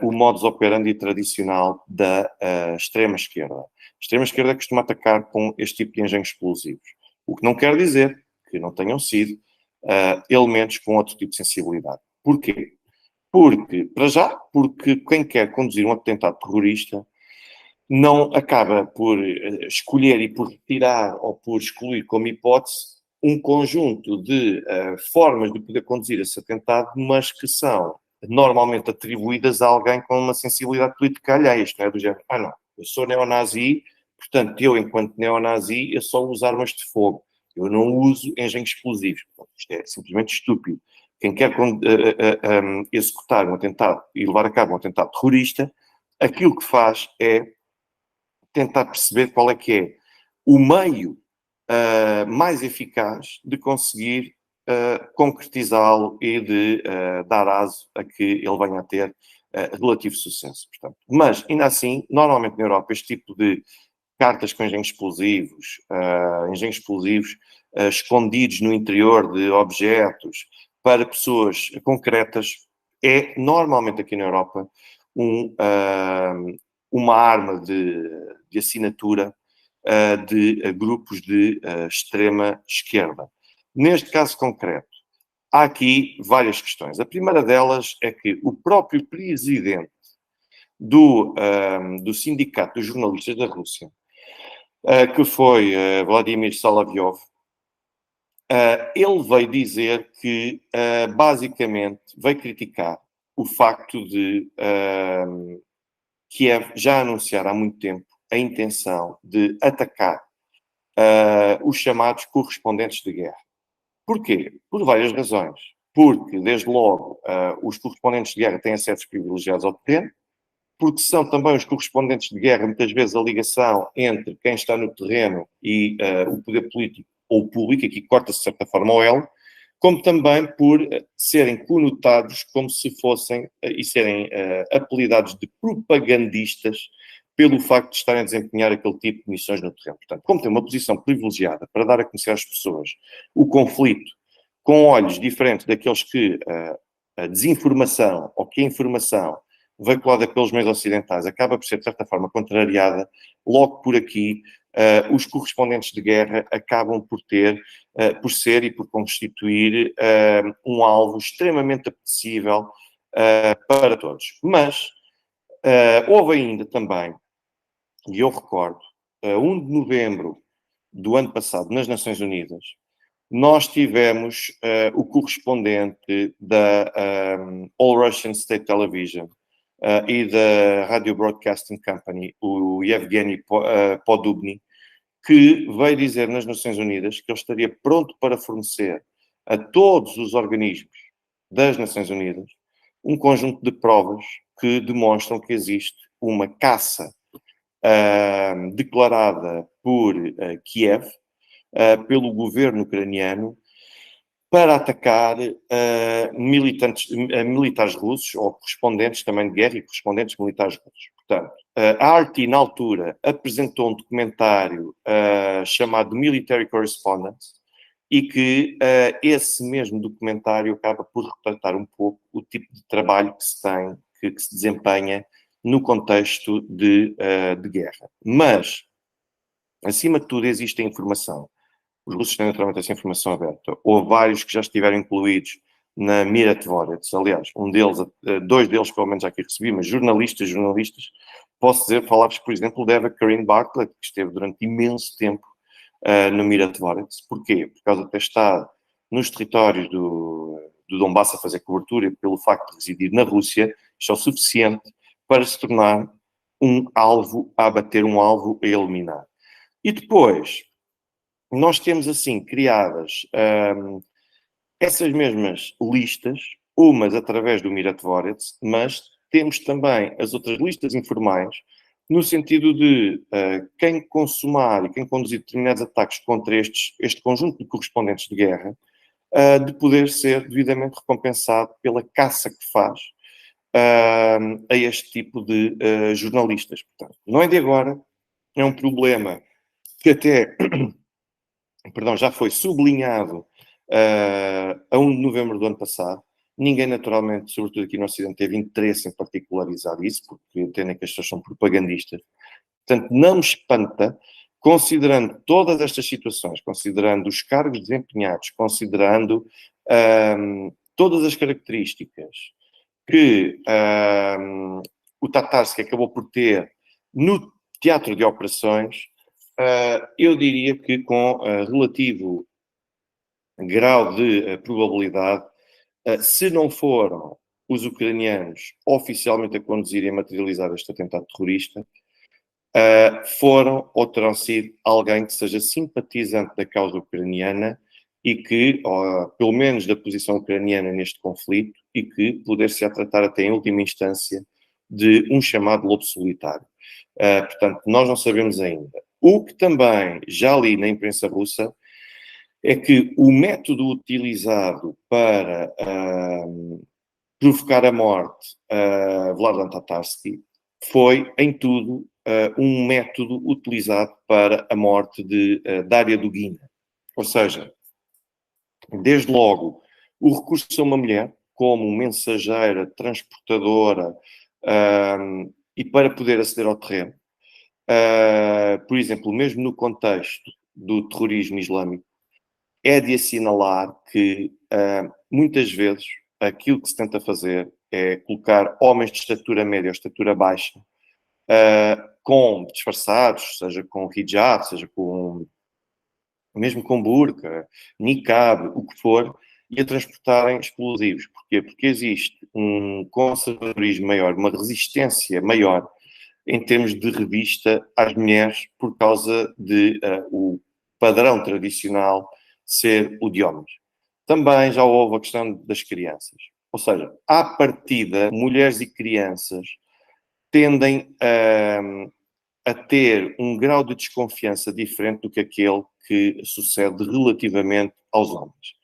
o modus operandi tradicional da extrema-esquerda. A extrema-esquerda costuma atacar com este tipo de engenhos explosivos. O que não quer dizer que não tenham sido elementos com outro tipo de sensibilidade. Porquê? Porque quem quer conduzir um atentado terrorista não acaba por escolher e por retirar ou por excluir como hipótese um conjunto de formas de poder conduzir esse atentado, mas que são normalmente atribuídas a alguém com uma sensibilidade política alheia. Isto não é do género, não, eu sou neonazi, portanto, eu, enquanto neonazi, eu só uso armas de fogo. Eu não uso engenhos explosivos. Isto é simplesmente estúpido. Quem quer executar um atentado e levar a cabo um atentado terrorista, aquilo que faz é tentar perceber qual é que é o meio mais eficaz de conseguir concretizá-lo e de dar aso a que ele venha a ter relativo sucesso. Portanto. Mas, ainda assim, normalmente na Europa, este tipo de cartas com engenhos explosivos escondidos no interior de objetos para pessoas concretas, é normalmente aqui na Europa uma arma de assinatura de grupos de extrema esquerda. Neste caso concreto, há aqui várias questões. A primeira delas é que o próprio presidente do Sindicato dos Jornalistas da Rússia, que foi Vladimir Solovyov, ele veio dizer que, basicamente, veio criticar o facto de Kiev já anunciar há muito tempo a intenção de atacar os chamados correspondentes de guerra. Porquê? Por várias razões. Porque, desde logo, os correspondentes de guerra têm acessos privilegiados ao terreno, porque são também os correspondentes de guerra, muitas vezes, a ligação entre quem está no terreno e o poder político ou público, aqui corta-se, de certa forma, o elo, como também por serem conotados como se fossem e serem apelidados de propagandistas pelo facto de estarem a desempenhar aquele tipo de missões no terreno. Portanto, como tem uma posição privilegiada para dar a conhecer às pessoas o conflito com olhos diferentes daqueles que a desinformação ou que a informação veiculada pelos meios ocidentais acaba por ser, de certa forma, contrariada, logo por aqui, os correspondentes de guerra acabam por ser e por constituir um alvo extremamente apetecível para todos. Mas houve ainda também, e eu recordo, 1 de novembro do ano passado, nas Nações Unidas, nós tivemos o correspondente da All Russian State Television e da Radio Broadcasting Company, o Yevgeny Podubny, que veio dizer nas Nações Unidas que ele estaria pronto para fornecer a todos os organismos das Nações Unidas um conjunto de provas que demonstram que existe uma caça declarada por Kiev, pelo governo ucraniano, para atacar militares russos, ou correspondentes também de guerra e correspondentes militares russos. Portanto, a RT, na altura, apresentou um documentário chamado Military Correspondence, e que esse mesmo documentário acaba por retratar um pouco o tipo de trabalho que se tem, que se desempenha no contexto de guerra. Mas, acima de tudo, existe a informação. Os russos têm naturalmente essa informação aberta. Houve vários que já estiveram incluídos na Miratvores. Aliás, dois deles pelo menos já aqui recebi, mas jornalistas, posso dizer, falar-vos, por exemplo, da Eva Karine Bartlett, que esteve durante imenso tempo no Miratvores. Porquê? Por causa de ter estado nos territórios do Donbass a fazer cobertura, e pelo facto de residir na Rússia, isto é o suficiente para se tornar um alvo a abater, um alvo a eliminar. E depois, nós temos assim criadas essas mesmas listas, umas através do Miratvores, mas temos também as outras listas informais, no sentido de quem consumar e quem conduzir determinados ataques contra este conjunto de correspondentes de guerra, de poder ser devidamente recompensado pela caça que faz a este tipo de jornalistas. Portanto, não é de agora, é um problema que até perdão, já foi sublinhado a 1 de novembro do ano passado. Ninguém, naturalmente, sobretudo aqui no Ocidente, teve interesse em particularizar isso, porque entendem que as pessoas são propagandistas. Portanto, não me espanta, considerando todas estas situações, considerando os cargos desempenhados, considerando todas as características que o Tatarsky acabou por ter no teatro de operações, eu diria que com relativo grau de probabilidade, se não foram os ucranianos oficialmente a conduzir e a materializar este atentado terrorista, foram ou terão sido alguém que seja simpatizante da causa ucraniana e que, pelo menos da posição ucraniana neste conflito, e que poder-se a tratar até em última instância de um chamado lobo solitário. Portanto, nós não sabemos ainda. O que também já li na imprensa russa é que o método utilizado para provocar a morte a Vladan Tatarsky foi, em tudo, um método utilizado para a morte de Daria Dugina. Ou seja, desde logo, o recurso a uma mulher como mensageira, transportadora, e para poder aceder ao terreno. Por exemplo, mesmo no contexto do terrorismo islâmico, é de assinalar que muitas vezes, aquilo que se tenta fazer é colocar homens de estatura média ou estatura baixa, com disfarçados, seja com hijab, seja com, mesmo com burca, niqab, o que for, e a transportarem explosivos. Porquê? Porque existe um conservadorismo maior, uma resistência maior em termos de revista às mulheres por causa de o padrão tradicional ser o de homens. Também já houve a questão das crianças. Ou seja, à partida, mulheres e crianças tendem a ter um grau de desconfiança diferente do que aquele que sucede relativamente aos homens.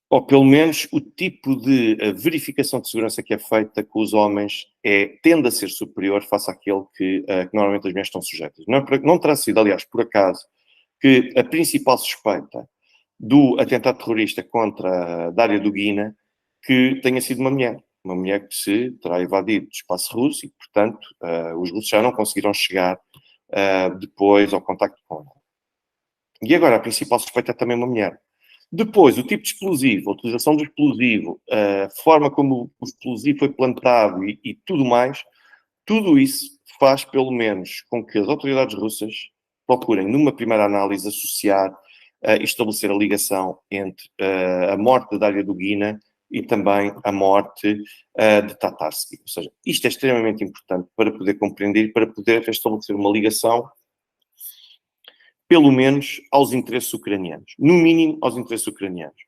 Ou pelo menos o tipo de verificação de segurança que é feita com os homens tende a ser superior face àquele que normalmente as mulheres estão sujeitas. Não terá sido, aliás, por acaso, que a principal suspeita do atentado terrorista contra a Dária Dugina que tenha sido uma mulher que se terá evadido do espaço russo e, portanto, os russos já não conseguiram chegar depois ao contacto com ela. E agora a principal suspeita é também uma mulher. Depois, o tipo de explosivo, a utilização do explosivo, a forma como o explosivo foi plantado e tudo mais, tudo isso faz, pelo menos, com que as autoridades russas procurem, numa primeira análise, associar e estabelecer a ligação entre a morte da Dária Dugina e também a morte de Tatarsky. Ou seja, isto é extremamente importante para poder compreender, para poder estabelecer uma ligação pelo menos aos interesses ucranianos. No mínimo, aos interesses ucranianos.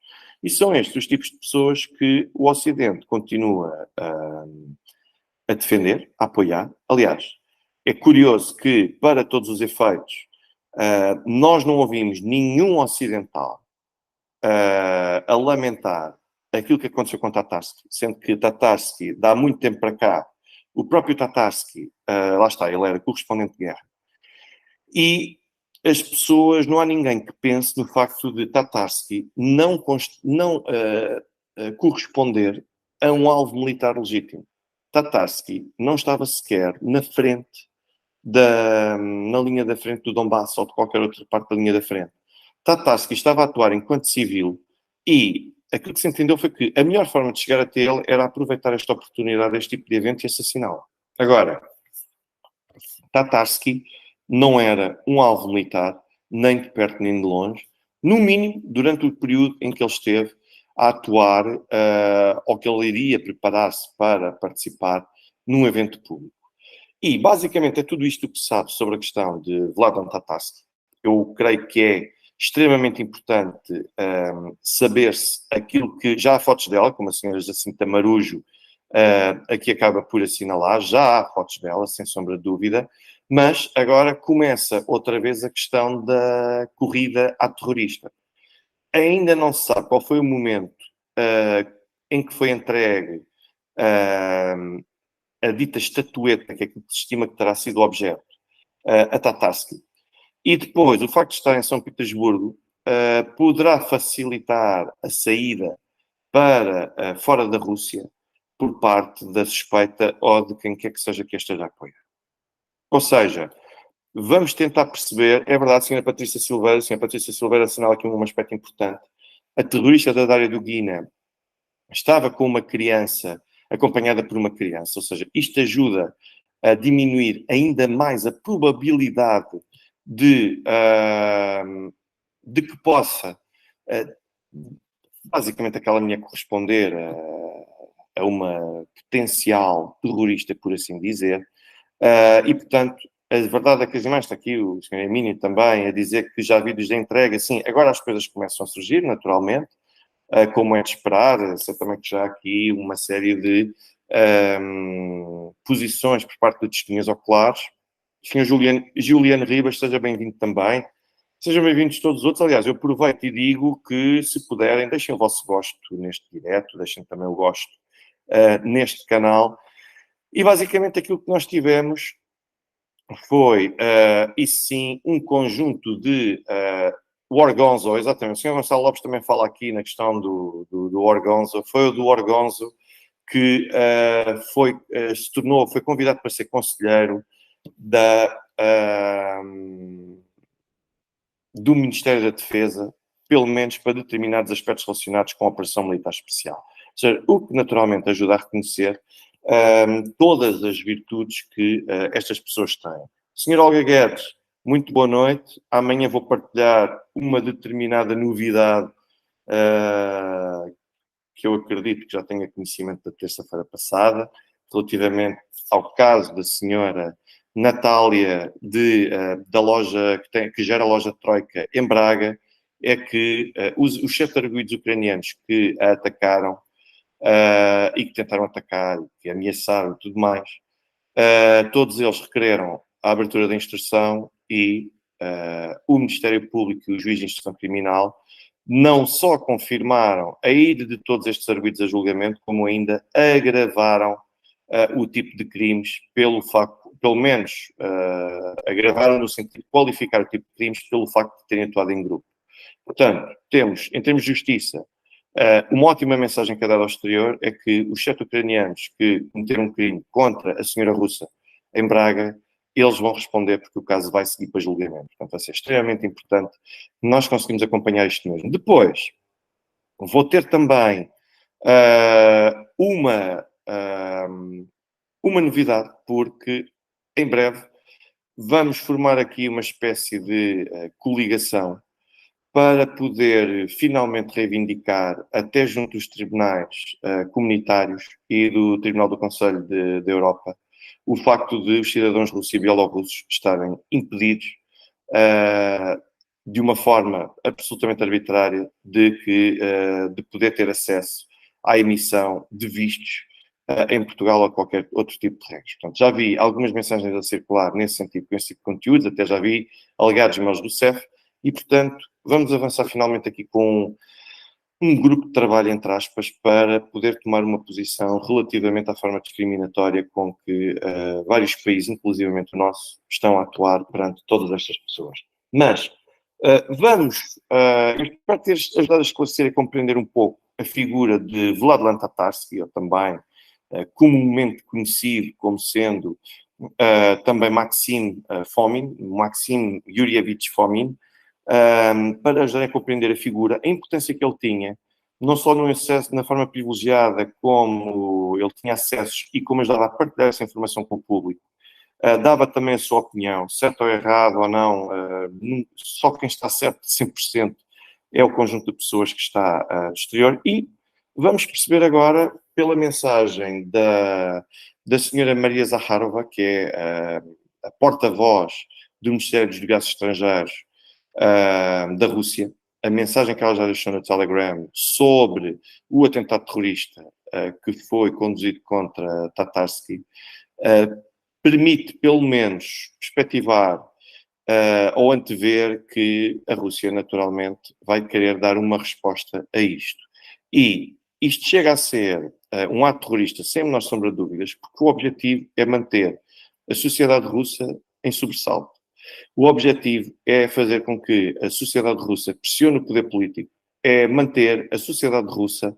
E são estes os tipos de pessoas que o Ocidente continua a defender, a apoiar. Aliás, é curioso que, para todos os efeitos, nós não ouvimos nenhum ocidental a lamentar aquilo que aconteceu com Tatarsky, sendo que Tatarsky, de há muito tempo para cá, o próprio Tatarsky, lá está, ele era correspondente de guerra. E as pessoas, não há ninguém que pense no facto de Tatarsky não corresponder a um alvo militar legítimo. Tatarsky não estava sequer na frente, na linha da frente do Donbass ou de qualquer outra parte da linha da frente. Tatarsky estava a atuar enquanto civil e aquilo que se entendeu foi que a melhor forma de chegar até ele era aproveitar esta oportunidade, este tipo de evento e assassiná-lo. Agora, Tatarsky não era um alvo militar, nem de perto nem de longe, no mínimo durante o período em que ele esteve a atuar ou que ele iria preparar-se para participar num evento público. E, basicamente, é tudo isto que se sabe sobre a questão de Vladan Tatarsky. Eu creio que é extremamente importante saber-se aquilo que... Já há fotos dela, como a senhora Jacinta Marujo aqui acaba por assinalar, já há fotos dela, sem sombra de dúvida, mas agora começa outra vez a questão da corrida à terrorista. Ainda não se sabe qual foi o momento em que foi entregue a dita estatueta, que é aquilo que se estima que terá sido o objeto, a Tatarsky. E depois, o facto de estar em São Petersburgo poderá facilitar a saída para fora da Rússia por parte da suspeita ou de quem quer que seja que esteja a apoiar. Ou seja, vamos tentar perceber, é verdade, Sra. Patrícia Silveira assinala aqui um aspecto importante. A terrorista da Dária Dugina estava com uma criança, acompanhada por uma criança, ou seja, isto ajuda a diminuir ainda mais a probabilidade de que possa, basicamente, aquela mulher corresponder a uma potencial terrorista, por assim dizer, e, portanto, a verdade é que as imagens, está aqui o Sr. Emílio também, a dizer que já há vídeos de entrega, sim, agora as coisas começam a surgir, naturalmente, como é de esperar, certamente já há aqui uma série de posições por parte de testemunhas oculares. Sr. Juliano Ribas, seja bem-vindo também. Sejam bem-vindos todos os outros. Aliás, eu aproveito e digo que, se puderem, deixem o vosso gosto neste direto, deixem também o gosto neste canal. E, basicamente, aquilo que nós tivemos foi, e sim, um conjunto de Orgonzo, exatamente. O Sr. Gonçalo Lopes também fala aqui na questão do Orgonzo. Foi o do Orgonzo que foi convidado para ser conselheiro do Ministério da Defesa pelo menos para determinados aspectos relacionados com a operação militar especial. Ou seja, o que naturalmente ajuda a reconhecer todas as virtudes que estas pessoas têm. Sr. Olga Guedes, muito boa noite. Amanhã vou partilhar uma determinada novidade que eu acredito que já tenha conhecimento da terça-feira passada, relativamente ao caso da senhora Natália da loja que gera a loja Troika em Braga, é que os 7 arguidos ucranianos que a atacaram e que tentaram atacar, que ameaçaram e tudo mais, todos eles requereram a abertura da instrução e o Ministério Público e o Juiz de Instrução Criminal não só confirmaram a ida de todos estes arguidos a julgamento, como ainda agravaram o tipo de crimes pelo facto, pelo menos agravaram no sentido de qualificar o tipo de crimes pelo facto de terem atuado em grupo. Portanto, temos, em termos de justiça, uma ótima mensagem que é dada ao exterior é que os 7 ucranianos que cometeram um crime contra a senhora russa em Braga, eles vão responder porque o caso vai seguir para julgamento. Portanto, vai ser extremamente importante que nós conseguimos acompanhar isto mesmo. Depois, vou ter também uma novidade, porque em breve vamos formar aqui uma espécie de coligação para poder finalmente reivindicar, até junto dos tribunais comunitários e do Tribunal do Conselho da Europa, o facto de os cidadãos russos e bielorrussos estarem impedidos, de uma forma absolutamente arbitrária, de poder ter acesso à emissão de vistos em Portugal ou qualquer outro tipo de regras. Portanto, já vi algumas mensagens a circular nesse sentido, com esse tipo de conteúdos, até já vi alegados mails do CEF, e, portanto, vamos avançar finalmente aqui com um grupo de trabalho, entre aspas, para poder tomar uma posição relativamente à forma discriminatória com que vários países, inclusivamente o nosso, estão a atuar perante todas estas pessoas. Mas vamos, eu espero ter ajudado a esclarecer e compreender um pouco a figura de Vladlan Tatarsky, ou também comumente conhecido como sendo também Maxim Fomin, Maxim Yurievich Fomin, para ajudar a compreender a figura, a importância que ele tinha, não só no acesso, na forma privilegiada, como ele tinha acessos e como ajudava a partilhar essa informação com o público. Dava também a sua opinião, certo ou errado ou não, só quem está certo de 100% é o conjunto de pessoas que está do exterior. E vamos perceber agora, pela mensagem da senhora Maria Zakharova, que é a porta-voz do Ministério dos Negócios Estrangeiros da Rússia, a mensagem que ela já deixou no Telegram sobre o atentado terrorista que foi conduzido contra Tatarsky, permite, pelo menos, perspectivar ou antever que a Rússia, naturalmente, vai querer dar uma resposta a isto. E isto chega a ser um ato terrorista, sem a menor sombra de dúvidas, porque o objetivo é manter a sociedade russa em sobressalto. O objetivo é fazer com que a sociedade russa pressione o poder político, é manter a sociedade russa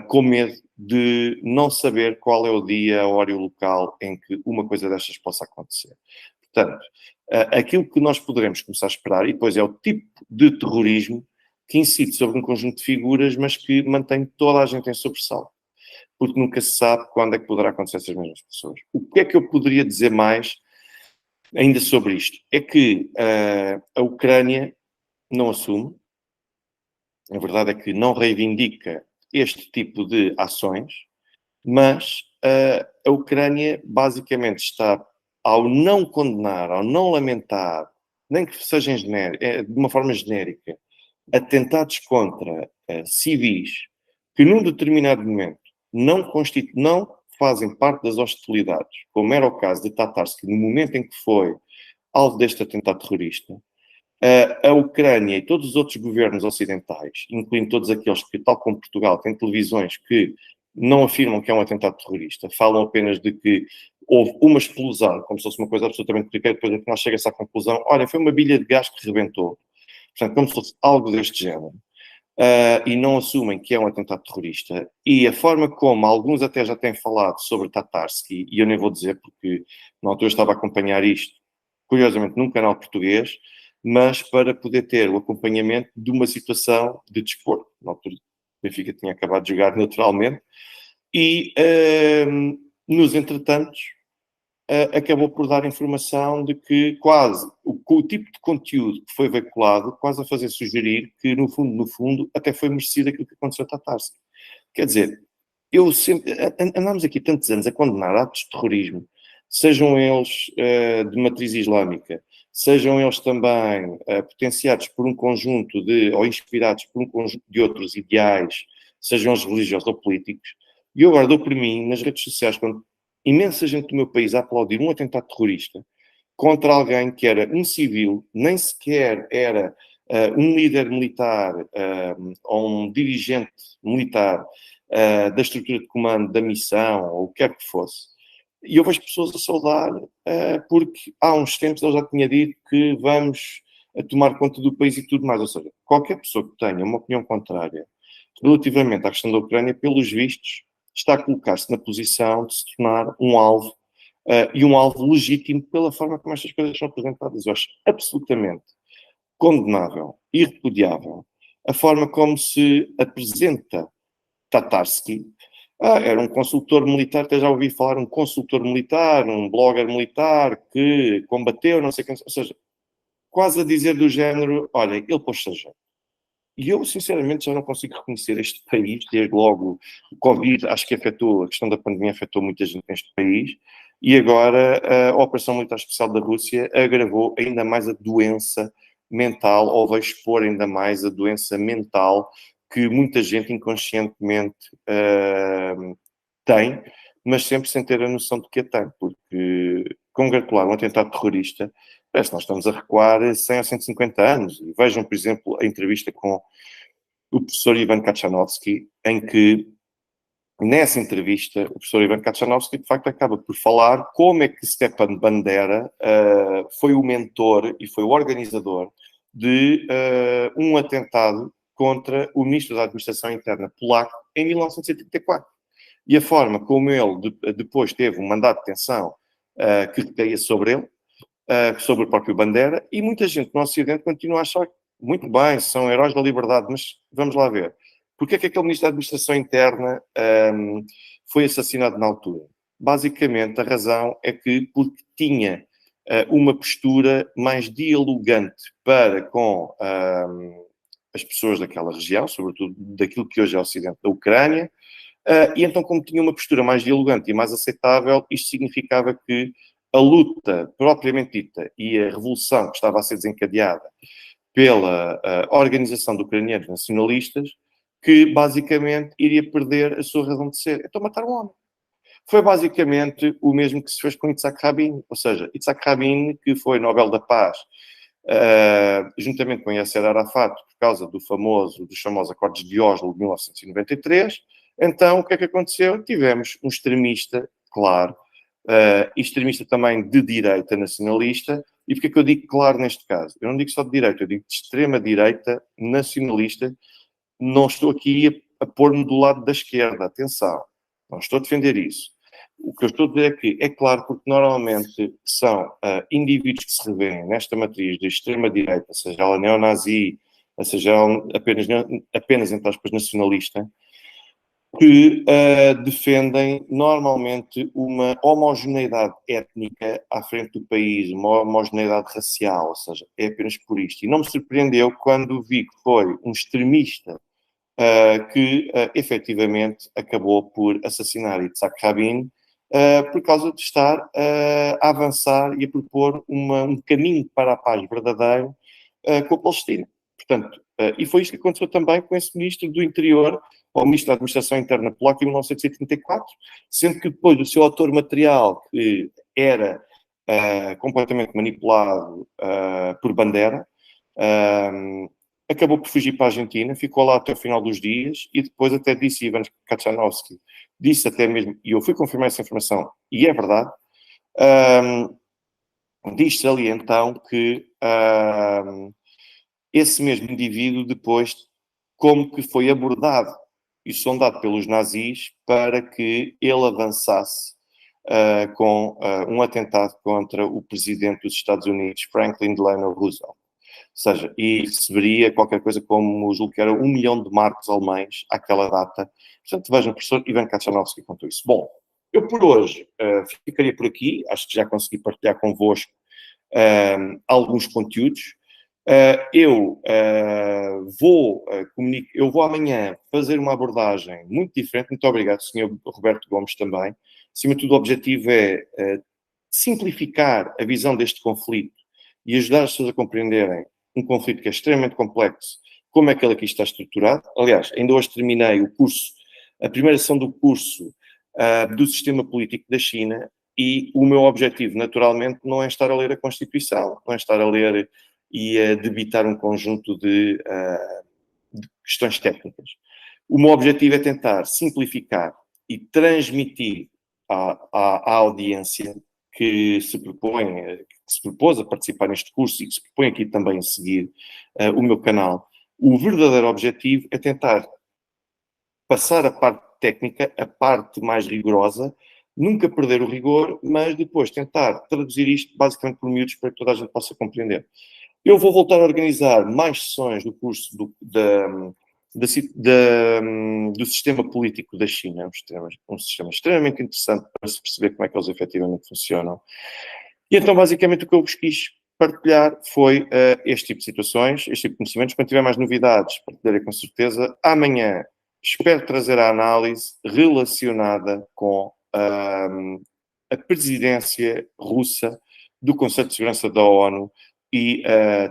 com medo de não saber qual é o dia, a hora e o local em que uma coisa destas possa acontecer. Portanto, aquilo que nós poderemos começar a esperar, e depois é o tipo de terrorismo que incide sobre um conjunto de figuras, mas que mantém toda a gente em sobressalto. Porque nunca se sabe quando é que poderá acontecer essas mesmas pessoas. O que é que eu poderia dizer mais ainda sobre isto? É que a Ucrânia não assume, a verdade é que não reivindica este tipo de ações, mas a Ucrânia basicamente está, ao não condenar, ao não lamentar, nem que seja de uma forma genérica, atentados contra civis que num determinado momento não fazem parte das hostilidades, como era o caso de Tatarsky, no momento em que foi alvo deste atentado terrorista, a Ucrânia e todos os outros governos ocidentais, incluindo todos aqueles que, tal como Portugal, têm televisões que não afirmam que é um atentado terrorista, falam apenas de que houve uma explosão, como se fosse uma coisa absolutamente corriqueira, depois afinal chega-se à conclusão, olha, foi uma bilha de gás que rebentou. Portanto, como se fosse algo deste género. E não assumem que é um atentado terrorista. E a forma como alguns até já têm falado sobre Tatarsky, e eu nem vou dizer porque na altura estava a acompanhar isto, curiosamente num canal português, mas para poder ter o acompanhamento de uma situação de desporto. Na altura, o Benfica tinha acabado de jogar naturalmente, e nos entretantos acabou por dar informação de que quase o tipo de conteúdo que foi veiculado, quase a fazer sugerir que no fundo, até foi merecido aquilo que aconteceu a Tatarski. Quer dizer, eu sempre, andamos aqui tantos anos a condenar atos de terrorismo, sejam eles de matriz islâmica, sejam eles também potenciados por um conjunto de, ou inspirados por um conjunto de outros ideais, sejam eles religiosos ou políticos, e eu agora dou por mim, nas redes sociais, quando imensa gente do meu país a aplaudir um atentado terrorista contra alguém que era um civil, nem sequer era um líder militar ou um dirigente militar da estrutura de comando da missão, ou o que quer que fosse. E eu vejo pessoas a saudar porque há uns tempos ele já tinha dito que vamos tomar conta do país e tudo mais. Ou seja, qualquer pessoa que tenha uma opinião contrária relativamente à questão da Ucrânia, pelos vistos, está a colocar-se na posição de se tornar um alvo e um alvo legítimo pela forma como estas coisas são apresentadas. Eu acho absolutamente condenável e repudiável a forma como se apresenta Tatarski. Era um consultor militar, até já ouvi falar, um consultor militar, um blogger militar que combateu, não sei quem, ou seja, quase a dizer do género, olha, ele pôs-se a jeito. E eu, sinceramente, já não consigo reconhecer este país, desde logo o Covid, acho que afetou, a questão da pandemia afetou muita gente neste país, e agora a Operação Militar Especial da Rússia agravou ainda mais a doença mental, ou vai expor ainda mais a doença mental que muita gente inconscientemente tem, mas sempre sem ter a noção de que a tem, porque congratular um atentado terrorista, parece que nós estamos a recuar 100 ou 150 anos. E vejam, por exemplo, a entrevista com o professor Ivan Kachanovsky, em que, nessa entrevista, o professor Ivan Kachanovsky, de facto, acaba por falar como é que Stepan Bandera foi o mentor e foi o organizador de um atentado contra o ministro da Administração Interna polaco em 1934. E a forma como ele depois teve um mandato de detenção que recaía sobre ele, sobre o próprio Bandera, e muita gente no Ocidente continua a achar que, muito bem, são heróis da liberdade, mas vamos lá ver. Porquê é que aquele ministro da Administração Interna foi assassinado na altura? Basicamente, a razão é que porque tinha uma postura mais dialogante para com as pessoas daquela região, sobretudo daquilo que hoje é o Ocidente da Ucrânia, e então, como tinha uma postura mais dialogante e mais aceitável, isto significava que a luta propriamente dita e a revolução que estava a ser desencadeada pela organização de ucranianos nacionalistas, que basicamente iria perder a sua razão de ser. Então mataram um homem. Foi basicamente o mesmo que se fez com Yitzhak Rabin, ou seja, Yitzhak Rabin, que foi Nobel da Paz, juntamente com Yasser Arafat, por causa dos famosos Acordos de Oslo de 1993. Então, o que é que aconteceu? Tivemos um extremista, claro, extremista também de direita nacionalista. E porquê é que eu digo claro neste caso? Eu não digo só de direita, eu digo de extrema-direita nacionalista. Não estou aqui a pôr-me do lado da esquerda, atenção, não estou a defender isso. O que eu estou a dizer é que, é claro, porque normalmente são indivíduos que se revêem nesta matriz de extrema-direita, seja ela neonazi, seja ela apenas entre aspas, nacionalista, que defendem normalmente uma homogeneidade étnica à frente do país, uma homogeneidade racial, ou seja, é apenas por isto. E não me surpreendeu quando vi que foi um extremista que efetivamente acabou por assassinar Yitzhak Rabin por causa de estar a avançar e a propor um caminho para a paz verdadeiro com a Palestina. Portanto, e foi isto que aconteceu também com esse ministro do Interior, ou ministro da Administração Interna polaca, em 1934, sendo que depois o seu autor material, que era completamente manipulado por Bandera, acabou por fugir para a Argentina, ficou lá até o final dos dias e depois até disse Ivan Kachanovsky, disse até mesmo, e eu fui confirmar essa informação, e é verdade, diz-se ali então que esse mesmo indivíduo depois, como que foi abordado e sondado pelos nazis para que ele avançasse com um atentado contra o presidente dos Estados Unidos, Franklin Delano Roosevelt. seja, e receberia qualquer coisa como, julgo que era 1 milhão de marcos alemães àquela data. Portanto, vejam, professor Ivan Kachanovski contou isso. Bom, eu por hoje ficaria por aqui, acho que já consegui partilhar convosco alguns conteúdos. Eu vou amanhã fazer uma abordagem muito diferente. Muito obrigado, Sr. Roberto Gomes, também. Acima de tudo, o objetivo é simplificar a visão deste conflito e ajudar as pessoas a compreenderem um conflito que é extremamente complexo, como é que ele aqui está estruturado. Aliás, ainda hoje terminei o curso, a primeira sessão do curso do sistema político da China, e o meu objetivo, naturalmente, não é estar a ler a Constituição, não é estar a ler e a debitar um conjunto de questões técnicas. O meu objetivo é tentar simplificar e transmitir à audiência que se propôs a participar neste curso e que se propõe aqui também a seguir o meu canal. O verdadeiro objetivo é tentar passar a parte técnica, a parte mais rigorosa, nunca perder o rigor, mas depois tentar traduzir isto basicamente por miúdos para que toda a gente possa compreender. Eu vou voltar a organizar mais sessões do curso do sistema político da China, um sistema extremamente interessante para se perceber como é que eles efetivamente funcionam. E então, basicamente, o que eu vos quis partilhar foi este tipo de situações, este tipo de conhecimentos. Quando tiver mais novidades, partilharei com certeza. Amanhã espero trazer a análise relacionada com a presidência russa do Conselho de Segurança da ONU e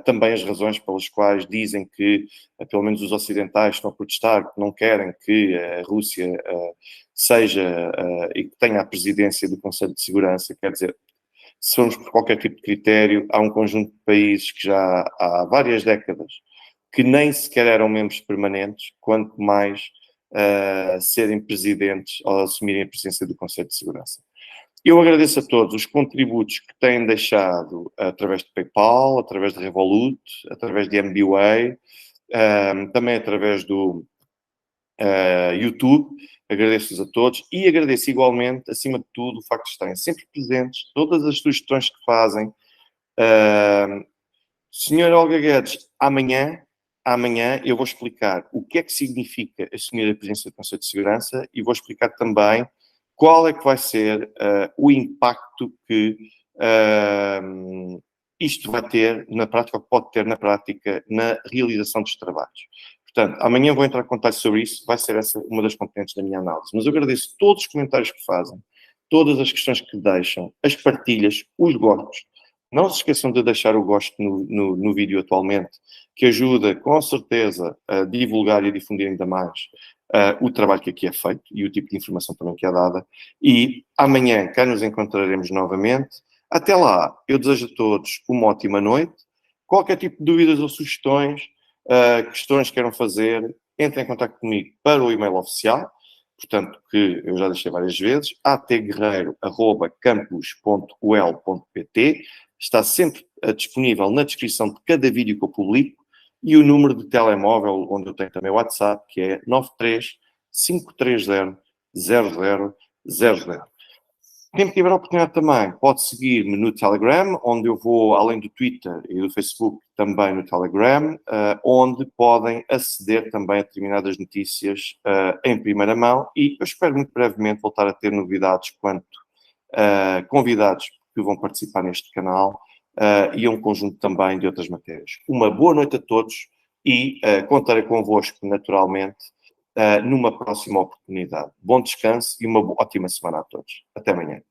também as razões pelas quais dizem que, pelo menos os ocidentais, estão a protestar, que não querem que a Rússia seja e que tenha a presidência do Conselho de Segurança. Quer dizer, se formos por qualquer tipo de critério, há um conjunto de países que já há várias décadas que nem sequer eram membros permanentes, quanto mais serem presidentes ou assumirem a presidência do Conselho de Segurança. Eu agradeço a todos os contributos que têm deixado através de PayPal, através de Revolut, através de MBWay, também através do YouTube. Agradeço-vos a todos e agradeço igualmente, acima de tudo, o facto de estarem sempre presentes, todas as sugestões que fazem. Senhora Olga Guedes, amanhã eu vou explicar o que é que significa assumir a presidência do Conselho de Segurança e vou explicar também qual é que vai ser o impacto que isto vai ter na prática, ou pode ter na prática, na realização dos trabalhos. Portanto, amanhã vou entrar em contato sobre isso, vai ser essa uma das componentes da minha análise. Mas eu agradeço todos os comentários que fazem, todas as questões que deixam, as partilhas, os gostos. Não se esqueçam de deixar o gosto no vídeo atualmente, que ajuda, com certeza, a divulgar e a difundir ainda mais o trabalho que aqui é feito e o tipo de informação também que é dada. E amanhã cá nos encontraremos novamente. Até lá, eu desejo a todos uma ótima noite. Qualquer tipo de dúvidas ou sugestões, questões que queiram fazer, entrem em contato comigo para o e-mail oficial, portanto, que eu já deixei várias vezes, atguerreiro@campus.ul.pt. Está sempre disponível na descrição de cada vídeo que eu publico, e o número de telemóvel, onde eu tenho também o WhatsApp, que é 93 530 0000. Quem tiver a oportunidade também pode seguir-me no Telegram, onde eu vou, além do Twitter e do Facebook, também no Telegram, onde podem aceder também a determinadas notícias em primeira mão, e eu espero muito brevemente voltar a ter novidades quanto a convidados que vão participar neste canal e a um conjunto também de outras matérias. Uma boa noite a todos e contarei convosco, naturalmente, numa próxima oportunidade. Bom descanso e uma ótima semana a todos. Até amanhã.